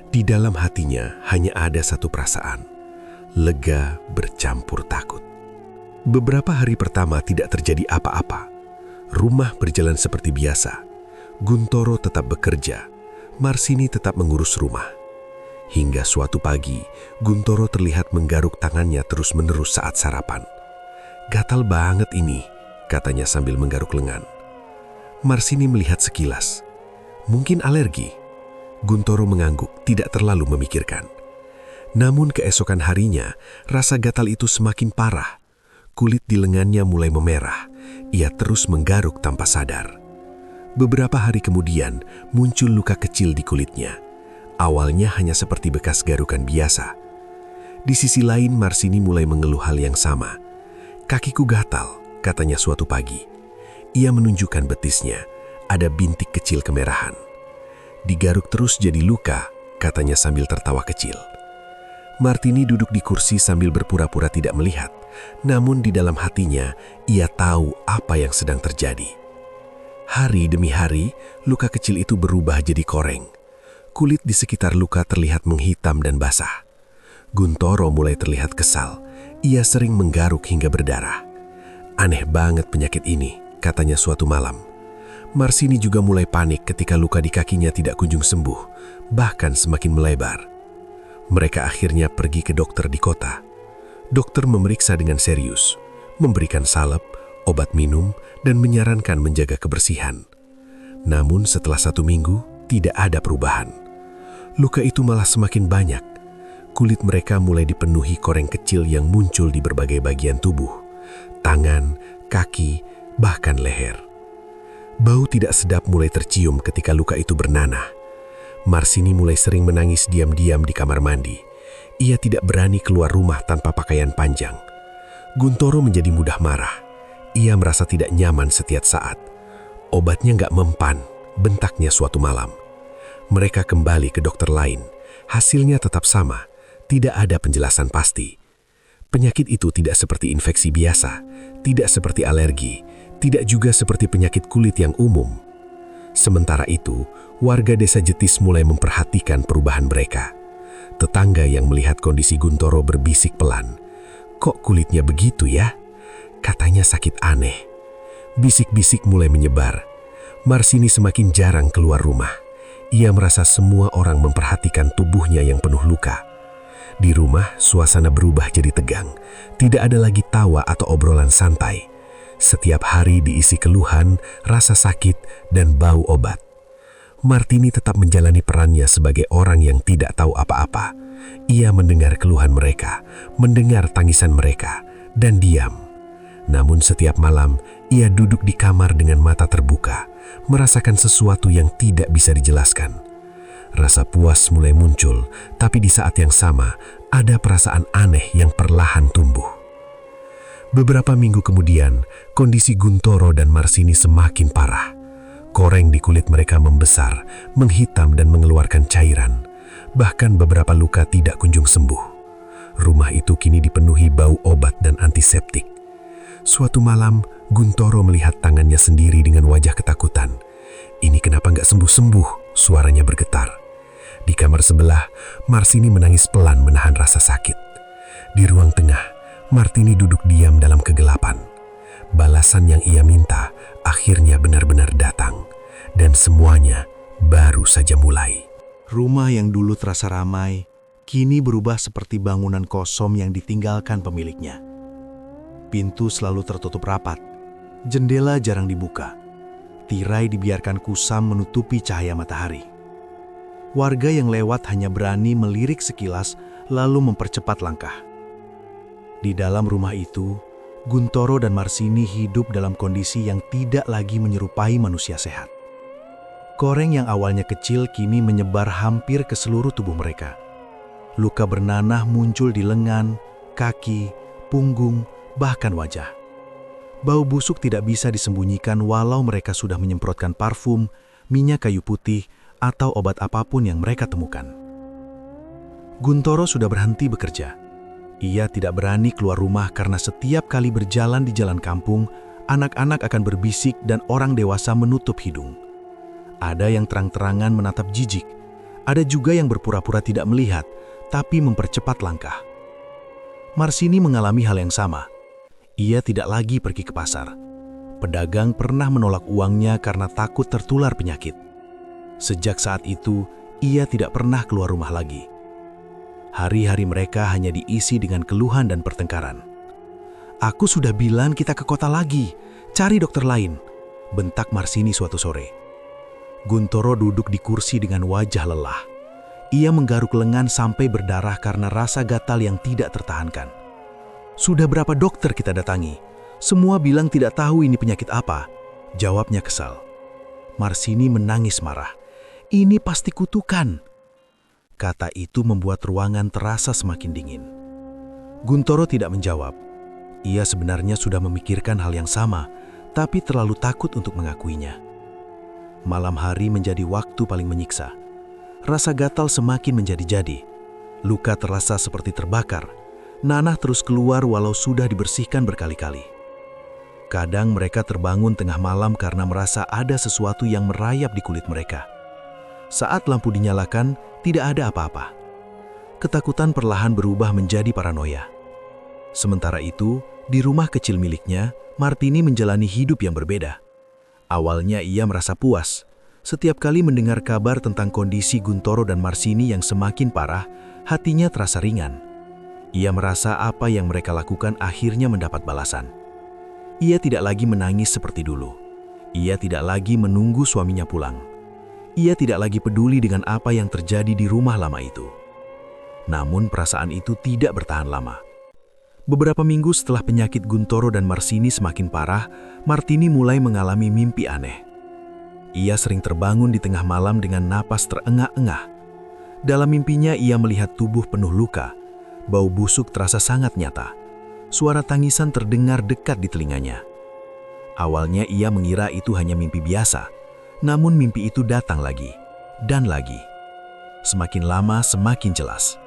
Di dalam hatinya hanya ada satu perasaan, lega bercampur takut. Beberapa hari pertama tidak terjadi apa-apa. Rumah berjalan seperti biasa. Guntoro tetap bekerja. Marsini tetap mengurus rumah. Hingga suatu pagi, Guntoro terlihat menggaruk tangannya terus-menerus saat sarapan. Gatal banget ini, katanya sambil menggaruk lengan. Marsini melihat sekilas. Mungkin alergi. Guntoro mengangguk, tidak terlalu memikirkan. Namun keesokan harinya, rasa gatal itu semakin parah. Kulit di lengannya mulai memerah. Ia terus menggaruk tanpa sadar. Beberapa hari kemudian, muncul luka kecil di kulitnya. Awalnya hanya seperti bekas garukan biasa. Di sisi lain, Marsini mulai mengeluh hal yang sama. Kakiku gatal, katanya suatu pagi. Ia menunjukkan betisnya, ada bintik kecil kemerahan. Digaruk terus jadi luka, katanya sambil tertawa kecil. Martini duduk di kursi sambil berpura-pura tidak melihat. Namun di dalam hatinya, ia tahu apa yang sedang terjadi. Hari demi hari, luka kecil itu berubah jadi koreng. Kulit di sekitar luka terlihat menghitam dan basah. Guntoro mulai terlihat kesal. Ia sering menggaruk hingga berdarah. Aneh banget penyakit ini, katanya suatu malam. Marsini juga mulai panik ketika luka di kakinya tidak kunjung sembuh, bahkan semakin melebar. Mereka akhirnya pergi ke dokter di kota. Dokter memeriksa dengan serius, memberikan salep, obat minum, dan menyarankan menjaga kebersihan. Namun setelah 1 minggu, tidak ada perubahan. Luka itu malah semakin banyak. Kulit mereka mulai dipenuhi koreng kecil yang muncul di berbagai bagian tubuh. Tangan, kaki, bahkan leher. Bau tidak sedap mulai tercium ketika luka itu bernanah. Marsini mulai sering menangis diam-diam di kamar mandi. Ia tidak berani keluar rumah tanpa pakaian panjang. Guntoro menjadi mudah marah. Ia merasa tidak nyaman setiap saat. Obatnya nggak mempan, bentaknya suatu malam. Mereka kembali ke dokter lain. Hasilnya tetap sama, tidak ada penjelasan pasti. Penyakit itu tidak seperti infeksi biasa, tidak seperti alergi, tidak juga seperti penyakit kulit yang umum. Sementara itu, warga desa Jetis mulai memperhatikan perubahan mereka. Tetangga yang melihat kondisi Guntoro berbisik pelan, "Kok kulitnya begitu ya?" Katanya sakit aneh. Bisik-bisik mulai menyebar. Marsini semakin jarang keluar rumah. Ia merasa semua orang memperhatikan tubuhnya yang penuh luka. Di rumah, suasana berubah jadi tegang. Tidak ada lagi tawa atau obrolan santai. Setiap hari diisi keluhan, rasa sakit, dan bau obat. Martini tetap menjalani perannya sebagai orang yang tidak tahu apa-apa. Ia mendengar keluhan mereka, mendengar tangisan mereka, dan diam. Namun setiap malam, ia duduk di kamar dengan mata terbuka, merasakan sesuatu yang tidak bisa dijelaskan. Rasa puas mulai muncul, tapi di saat yang sama, ada perasaan aneh yang perlahan tumbuh. Beberapa minggu kemudian, kondisi Guntoro dan Marsini semakin parah. Koreng di kulit mereka membesar, menghitam dan mengeluarkan cairan. Bahkan beberapa luka tidak kunjung sembuh. Rumah itu kini dipenuhi bau obat dan antiseptik. Suatu malam, Guntoro melihat tangannya sendiri dengan wajah ketakutan. "Ini kenapa nggak sembuh-sembuh?" Suaranya bergetar. Di kamar sebelah, Marsini menangis pelan menahan rasa sakit. Di ruang tengah, Martini duduk diam dalam kegelapan. Balasan yang ia minta akhirnya benar-benar datang. Dan semuanya baru saja mulai. Rumah yang dulu terasa ramai, kini berubah seperti bangunan kosong yang ditinggalkan pemiliknya. Pintu selalu tertutup rapat, jendela jarang dibuka, tirai dibiarkan kusam menutupi cahaya matahari. Warga yang lewat hanya berani melirik sekilas lalu mempercepat langkah. Di dalam rumah itu, Guntoro dan Marsini hidup dalam kondisi yang tidak lagi menyerupai manusia sehat. Koreng yang awalnya kecil kini menyebar hampir ke seluruh tubuh mereka. Luka bernanah muncul di lengan, kaki, punggung, bahkan wajah. Bau busuk tidak bisa disembunyikan walau mereka sudah menyemprotkan parfum, minyak kayu putih, atau obat apapun yang mereka temukan. Guntoro sudah berhenti bekerja. Ia tidak berani keluar rumah karena setiap kali berjalan di jalan kampung, anak-anak akan berbisik dan orang dewasa menutup hidung. Ada yang terang-terangan menatap jijik, ada juga yang berpura-pura tidak melihat, tapi mempercepat langkah. Marsini mengalami hal yang sama. Ia tidak lagi pergi ke pasar. Pedagang pernah menolak uangnya karena takut tertular penyakit. Sejak saat itu, ia tidak pernah keluar rumah lagi. Hari-hari mereka hanya diisi dengan keluhan dan pertengkaran. "Aku sudah bilang kita ke kota lagi, cari dokter lain," bentak Marsini suatu sore. Guntoro duduk di kursi dengan wajah lelah. Ia menggaruk lengan sampai berdarah karena rasa gatal yang tidak tertahankan. "Sudah berapa dokter kita datangi? Semua bilang tidak tahu ini penyakit apa," jawabnya kesal. Marsini menangis marah. "Ini pasti kutukan." Kata itu membuat ruangan terasa semakin dingin. Guntoro tidak menjawab. Ia sebenarnya sudah memikirkan hal yang sama, tapi terlalu takut untuk mengakuinya. Malam hari menjadi waktu paling menyiksa. Rasa gatal semakin menjadi-jadi. Luka terasa seperti terbakar. Nanah terus keluar walau sudah dibersihkan berkali-kali. Kadang mereka terbangun tengah malam karena merasa ada sesuatu yang merayap di kulit mereka. Saat lampu dinyalakan, tidak ada apa-apa. Ketakutan perlahan berubah menjadi paranoia. Sementara itu, di rumah kecil miliknya, Martini menjalani hidup yang berbeda. Awalnya ia merasa puas. Setiap kali mendengar kabar tentang kondisi Guntoro dan Marsini yang semakin parah, hatinya terasa ringan. Ia merasa apa yang mereka lakukan akhirnya mendapat balasan. Ia tidak lagi menangis seperti dulu. Ia tidak lagi menunggu suaminya pulang. Ia tidak lagi peduli dengan apa yang terjadi di rumah lama itu. Namun perasaan itu tidak bertahan lama. Beberapa minggu setelah penyakit Guntoro dan Marsini semakin parah, Martini mulai mengalami mimpi aneh. Ia sering terbangun di tengah malam dengan napas terengah-engah. Dalam mimpinya ia melihat tubuh penuh luka. Bau busuk terasa sangat nyata. Suara tangisan terdengar dekat di telinganya. Awalnya ia mengira itu hanya mimpi biasa. Namun mimpi itu datang lagi, dan lagi. Semakin lama semakin jelas.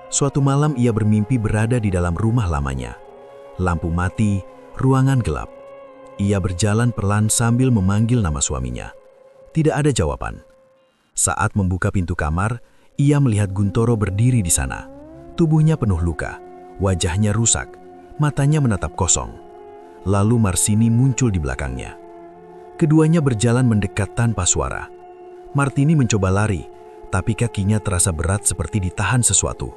Suatu malam ia bermimpi berada di dalam rumah lamanya. Lampu mati, ruangan gelap. Ia berjalan pelan sambil memanggil nama suaminya. Tidak ada jawaban. Saat membuka pintu kamar, ia melihat Guntoro berdiri di sana. Tubuhnya penuh luka, wajahnya rusak, matanya menatap kosong. Lalu Marsini muncul di belakangnya. Keduanya berjalan mendekat tanpa suara. Martini mencoba lari, tapi kakinya terasa berat seperti ditahan sesuatu.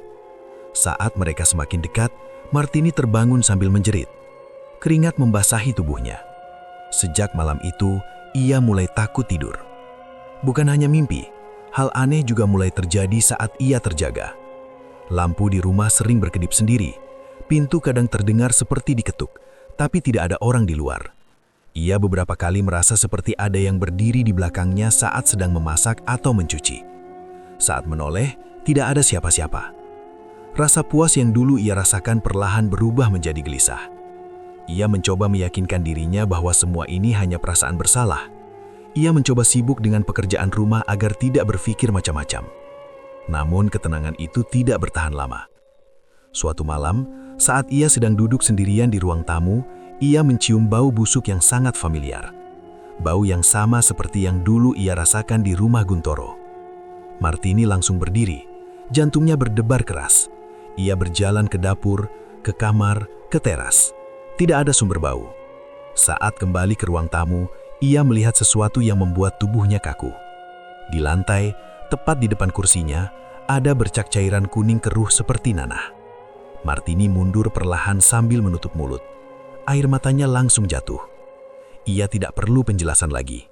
Saat mereka semakin dekat, Martini terbangun sambil menjerit. Keringat membasahi tubuhnya. Sejak malam itu, ia mulai takut tidur. Bukan hanya mimpi, hal aneh juga mulai terjadi saat ia terjaga. Lampu di rumah sering berkedip sendiri. Pintu kadang terdengar seperti diketuk, tapi tidak ada orang di luar. Ia beberapa kali merasa seperti ada yang berdiri di belakangnya saat sedang memasak atau mencuci. Saat menoleh, tidak ada siapa-siapa. Rasa puas yang dulu ia rasakan perlahan berubah menjadi gelisah. Ia mencoba meyakinkan dirinya bahwa semua ini hanya perasaan bersalah. Ia mencoba sibuk dengan pekerjaan rumah agar tidak berpikir macam-macam. Namun ketenangan itu tidak bertahan lama. Suatu malam, saat ia sedang duduk sendirian di ruang tamu, ia mencium bau busuk yang sangat familiar. Bau yang sama seperti yang dulu ia rasakan di rumah Guntoro. Martini langsung berdiri, jantungnya berdebar keras. Ia berjalan ke dapur, ke kamar, ke teras. Tidak ada sumber bau. Saat kembali ke ruang tamu, ia melihat sesuatu yang membuat tubuhnya kaku. Di lantai, tepat di depan kursinya, ada bercak cairan kuning keruh seperti nanah. Martini mundur perlahan sambil menutup mulut. Air matanya langsung jatuh. Ia tidak perlu penjelasan lagi.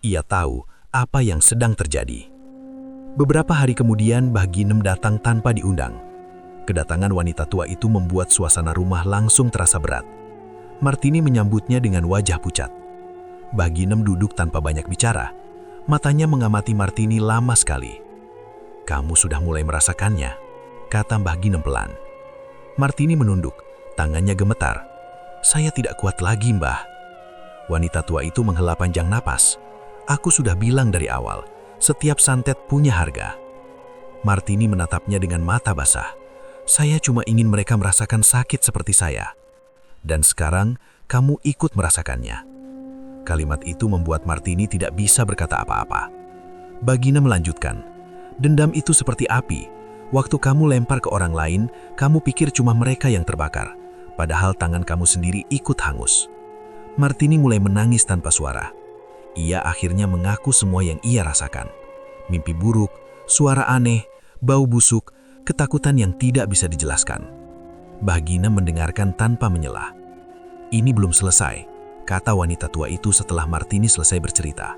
Ia tahu apa yang sedang terjadi. Beberapa hari kemudian, Mbah Ginem datang tanpa diundang. Kedatangan wanita tua itu membuat suasana rumah langsung terasa berat. Martini menyambutnya dengan wajah pucat. Mbah Ginem duduk tanpa banyak bicara. Matanya mengamati Martini lama sekali. "Kamu sudah mulai merasakannya," kata Mbah Ginem pelan. Martini menunduk, tangannya gemetar. "Saya tidak kuat lagi, Mbah." Wanita tua itu menghela panjang napas. "Aku sudah bilang dari awal, setiap santet punya harga." Martini menatapnya dengan mata basah. "Saya cuma ingin mereka merasakan sakit seperti saya. Dan sekarang, kamu ikut merasakannya." Kalimat itu membuat Martini tidak bisa berkata apa-apa. Bagina melanjutkan, "Dendam itu seperti api. Waktu kamu lempar ke orang lain, kamu pikir cuma mereka yang terbakar. Padahal tangan kamu sendiri ikut hangus." Martini mulai menangis tanpa suara. Ia akhirnya mengaku semua yang ia rasakan. Mimpi buruk, suara aneh, bau busuk, ketakutan yang tidak bisa dijelaskan. Bagina mendengarkan tanpa menyela. "Ini belum selesai," kata wanita tua itu setelah Martini selesai bercerita.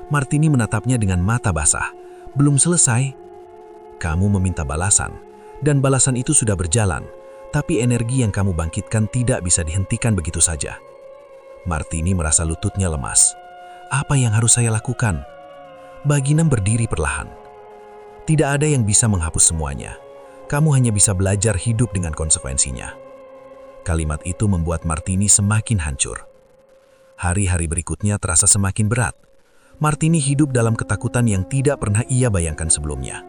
Martini menatapnya dengan mata basah. "Belum selesai? Kamu meminta balasan, dan balasan itu sudah berjalan, tapi energi yang kamu bangkitkan tidak bisa dihentikan begitu saja." Martini merasa lututnya lemas. "Apa yang harus saya lakukan?" Bagina berdiri perlahan. "Tidak ada yang bisa menghapus semuanya. Kamu hanya bisa belajar hidup dengan konsekuensinya." Kalimat itu membuat Martini semakin hancur. Hari-hari berikutnya terasa semakin berat. Martini hidup dalam ketakutan yang tidak pernah ia bayangkan sebelumnya.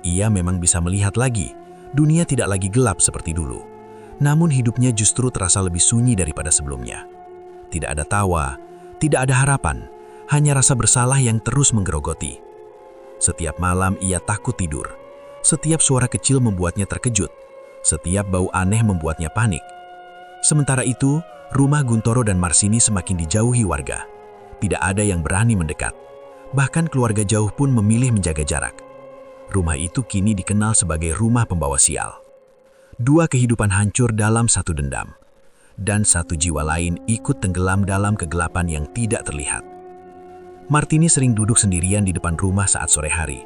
Ia memang bisa melihat lagi, dunia tidak lagi gelap seperti dulu. Namun hidupnya justru terasa lebih sunyi daripada sebelumnya. Tidak ada tawa, tidak ada harapan, hanya rasa bersalah yang terus menggerogoti. Setiap malam ia takut tidur. Setiap suara kecil membuatnya terkejut. Setiap bau aneh membuatnya panik. Sementara itu, rumah Guntoro dan Marsini semakin dijauhi warga. Tidak ada yang berani mendekat. Bahkan keluarga jauh pun memilih menjaga jarak. Rumah itu kini dikenal sebagai rumah pembawa sial. Dua kehidupan hancur dalam satu dendam. Dan satu jiwa lain ikut tenggelam dalam kegelapan yang tidak terlihat. Martini sering duduk sendirian di depan rumah saat sore hari.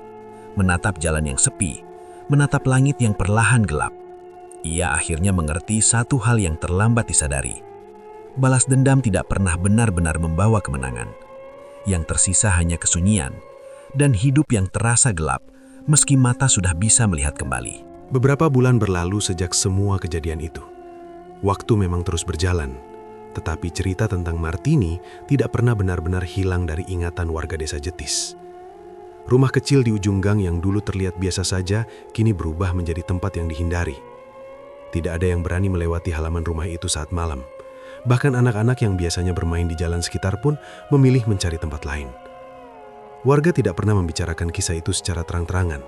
Menatap jalan yang sepi, menatap langit yang perlahan gelap. Ia akhirnya mengerti satu hal yang terlambat disadari. Balas dendam tidak pernah benar-benar membawa kemenangan. Yang tersisa hanya kesunyian, dan hidup yang terasa gelap, meski mata sudah bisa melihat kembali. Beberapa bulan berlalu sejak semua kejadian itu. Waktu memang terus berjalan, tetapi cerita tentang Martini tidak pernah benar-benar hilang dari ingatan warga desa Jetis. Rumah kecil di ujung gang yang dulu terlihat biasa saja, kini berubah menjadi tempat yang dihindari. Tidak ada yang berani melewati halaman rumah itu saat malam. Bahkan anak-anak yang biasanya bermain di jalan sekitar pun memilih mencari tempat lain. Warga tidak pernah membicarakan kisah itu secara terang-terangan.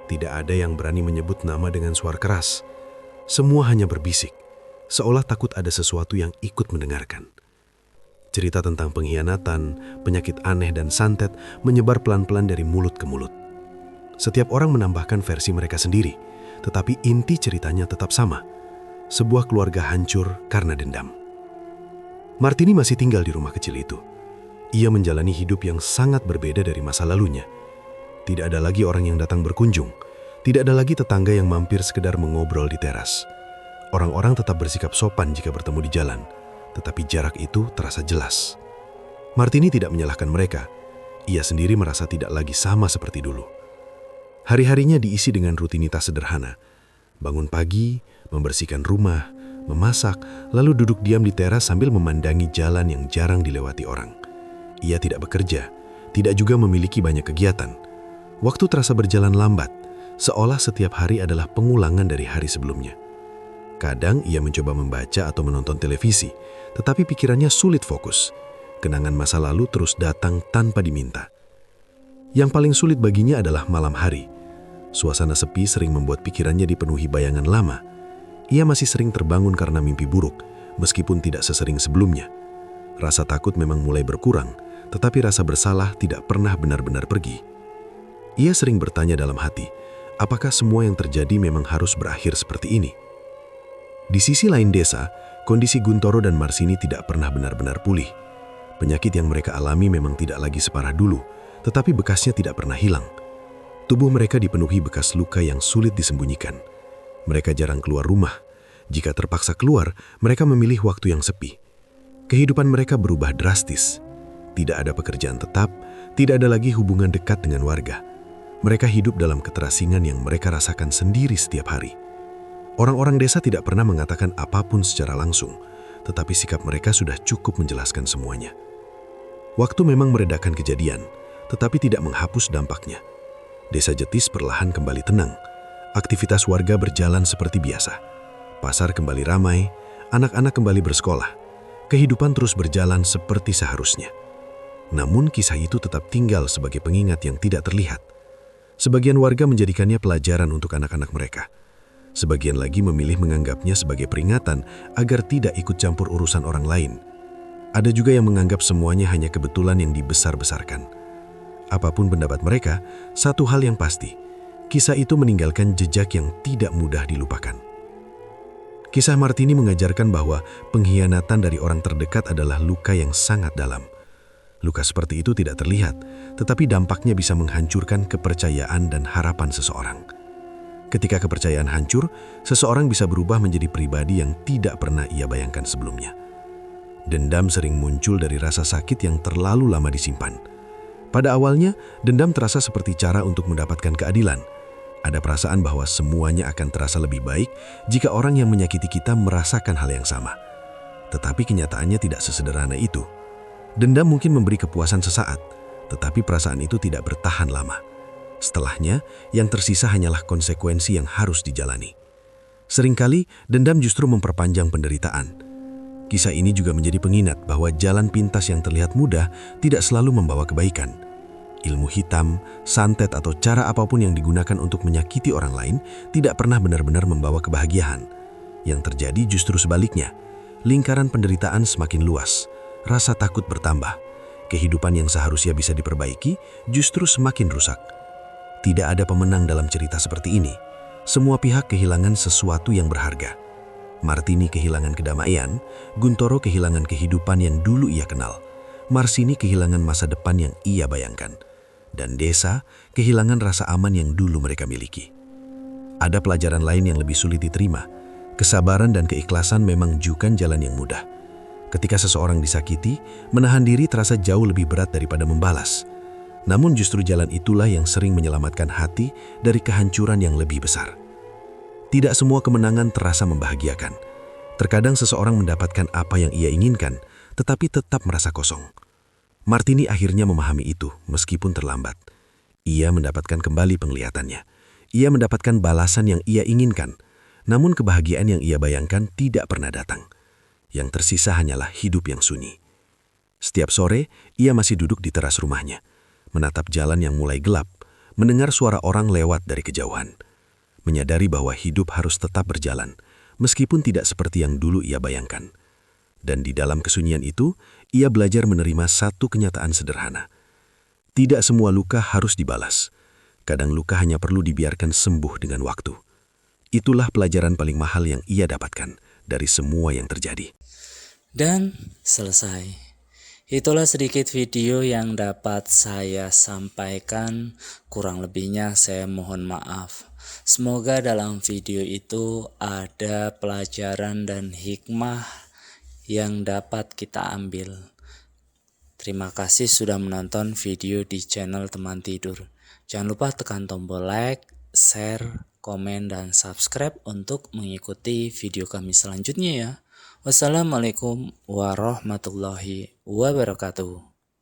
Tidak ada yang berani menyebut nama dengan suara keras. Semua hanya berbisik, seolah takut ada sesuatu yang ikut mendengarkan. Cerita tentang pengkhianatan, penyakit aneh dan santet menyebar pelan-pelan dari mulut ke mulut. Setiap orang menambahkan versi mereka sendiri, tetapi inti ceritanya tetap sama. Sebuah keluarga hancur karena dendam. Martini masih tinggal di rumah kecil itu. Ia menjalani hidup yang sangat berbeda dari masa lalunya. Tidak ada lagi orang yang datang berkunjung. Tidak ada lagi tetangga yang mampir sekedar mengobrol di teras. Orang-orang tetap bersikap sopan jika bertemu di jalan, tetapi jarak itu terasa jelas. Martini tidak menyalahkan mereka. Ia sendiri merasa tidak lagi sama seperti dulu. Hari-harinya diisi dengan rutinitas sederhana. Bangun pagi, membersihkan rumah, memasak, lalu duduk diam di teras sambil memandangi jalan yang jarang dilewati orang. Ia tidak bekerja, tidak juga memiliki banyak kegiatan. Waktu terasa berjalan lambat, seolah setiap hari adalah pengulangan dari hari sebelumnya. Kadang ia mencoba membaca atau menonton televisi, tetapi pikirannya sulit fokus. Kenangan masa lalu terus datang tanpa diminta. Yang paling sulit baginya adalah malam hari. Suasana sepi sering membuat pikirannya dipenuhi bayangan lama. Ia masih sering terbangun karena mimpi buruk, meskipun tidak sesering sebelumnya. Rasa takut memang mulai berkurang, tetapi rasa bersalah tidak pernah benar-benar pergi. Ia sering bertanya dalam hati, apakah semua yang terjadi memang harus berakhir seperti ini? Di sisi lain desa, kondisi Guntoro dan Marsini tidak pernah benar-benar pulih. Penyakit yang mereka alami memang tidak lagi separah dulu, tetapi bekasnya tidak pernah hilang. Tubuh mereka dipenuhi bekas luka yang sulit disembunyikan. Mereka jarang keluar rumah. Jika terpaksa keluar, mereka memilih waktu yang sepi. Kehidupan mereka berubah drastis. Tidak ada pekerjaan tetap, tidak ada lagi hubungan dekat dengan warga. Mereka hidup dalam keterasingan yang mereka rasakan sendiri setiap hari. Orang-orang desa tidak pernah mengatakan apapun secara langsung, tetapi sikap mereka sudah cukup menjelaskan semuanya. Waktu memang meredakan kejadian, tetapi tidak menghapus dampaknya. Desa Jetis perlahan kembali tenang. Aktivitas warga berjalan seperti biasa. Pasar kembali ramai, anak-anak kembali bersekolah. Kehidupan terus berjalan seperti seharusnya. Namun kisah itu tetap tinggal sebagai pengingat yang tidak terlihat. Sebagian warga menjadikannya pelajaran untuk anak-anak mereka. Sebagian lagi memilih menganggapnya sebagai peringatan agar tidak ikut campur urusan orang lain. Ada juga yang menganggap semuanya hanya kebetulan yang dibesar-besarkan. Apapun pendapat mereka, satu hal yang pasti, kisah itu meninggalkan jejak yang tidak mudah dilupakan. Kisah Martini mengajarkan bahwa pengkhianatan dari orang terdekat adalah luka yang sangat dalam. Luka seperti itu tidak terlihat, tetapi dampaknya bisa menghancurkan kepercayaan dan harapan seseorang. Ketika kepercayaan hancur, seseorang bisa berubah menjadi pribadi yang tidak pernah ia bayangkan sebelumnya. Dendam sering muncul dari rasa sakit yang terlalu lama disimpan. Pada awalnya, dendam terasa seperti cara untuk mendapatkan keadilan. Ada perasaan bahwa semuanya akan terasa lebih baik jika orang yang menyakiti kita merasakan hal yang sama. Tetapi kenyataannya tidak sesederhana itu. Dendam mungkin memberi kepuasan sesaat, tetapi perasaan itu tidak bertahan lama. Setelahnya, yang tersisa hanyalah konsekuensi yang harus dijalani. Seringkali, dendam justru memperpanjang penderitaan. Kisah ini juga menjadi pengingat bahwa jalan pintas yang terlihat mudah tidak selalu membawa kebaikan. Ilmu hitam, santet, atau cara apapun yang digunakan untuk menyakiti orang lain tidak pernah benar-benar membawa kebahagiaan. Yang terjadi justru sebaliknya. Lingkaran penderitaan semakin luas, rasa takut bertambah. Kehidupan yang seharusnya bisa diperbaiki justru semakin rusak. Tidak ada pemenang dalam cerita seperti ini. Semua pihak kehilangan sesuatu yang berharga. Martini kehilangan kedamaian, Guntoro kehilangan kehidupan yang dulu ia kenal, Marsini kehilangan masa depan yang ia bayangkan, dan desa kehilangan rasa aman yang dulu mereka miliki. Ada pelajaran lain yang lebih sulit diterima. Kesabaran dan keikhlasan memang bukan jalan yang mudah. Ketika seseorang disakiti, menahan diri terasa jauh lebih berat daripada membalas. Namun justru jalan itulah yang sering menyelamatkan hati dari kehancuran yang lebih besar. Tidak semua kemenangan terasa membahagiakan. Terkadang seseorang mendapatkan apa yang ia inginkan, tetapi tetap merasa kosong. Martini akhirnya memahami itu meskipun terlambat. Ia mendapatkan kembali penglihatannya. Ia mendapatkan balasan yang ia inginkan, namun kebahagiaan yang ia bayangkan tidak pernah datang. Yang tersisa hanyalah hidup yang sunyi. Setiap sore, ia masih duduk di teras rumahnya, menatap jalan yang mulai gelap, mendengar suara orang lewat dari kejauhan, menyadari bahwa hidup harus tetap berjalan, meskipun tidak seperti yang dulu ia bayangkan. Dan di dalam kesunyian itu, ia belajar menerima satu kenyataan sederhana. Tidak semua luka harus dibalas. Kadang luka hanya perlu dibiarkan sembuh dengan waktu. Itulah pelajaran paling mahal yang ia dapatkan dari semua yang terjadi. Dan selesai. Itulah sedikit video yang dapat saya sampaikan, kurang lebihnya saya mohon maaf. Semoga dalam video itu ada pelajaran dan hikmah yang dapat kita ambil. Terima kasih sudah menonton video di channel Teman Tidur. Jangan lupa tekan tombol like, share, komen, dan subscribe untuk mengikuti video kami selanjutnya ya. Wassalamualaikum warahmatullahi wabarakatuh.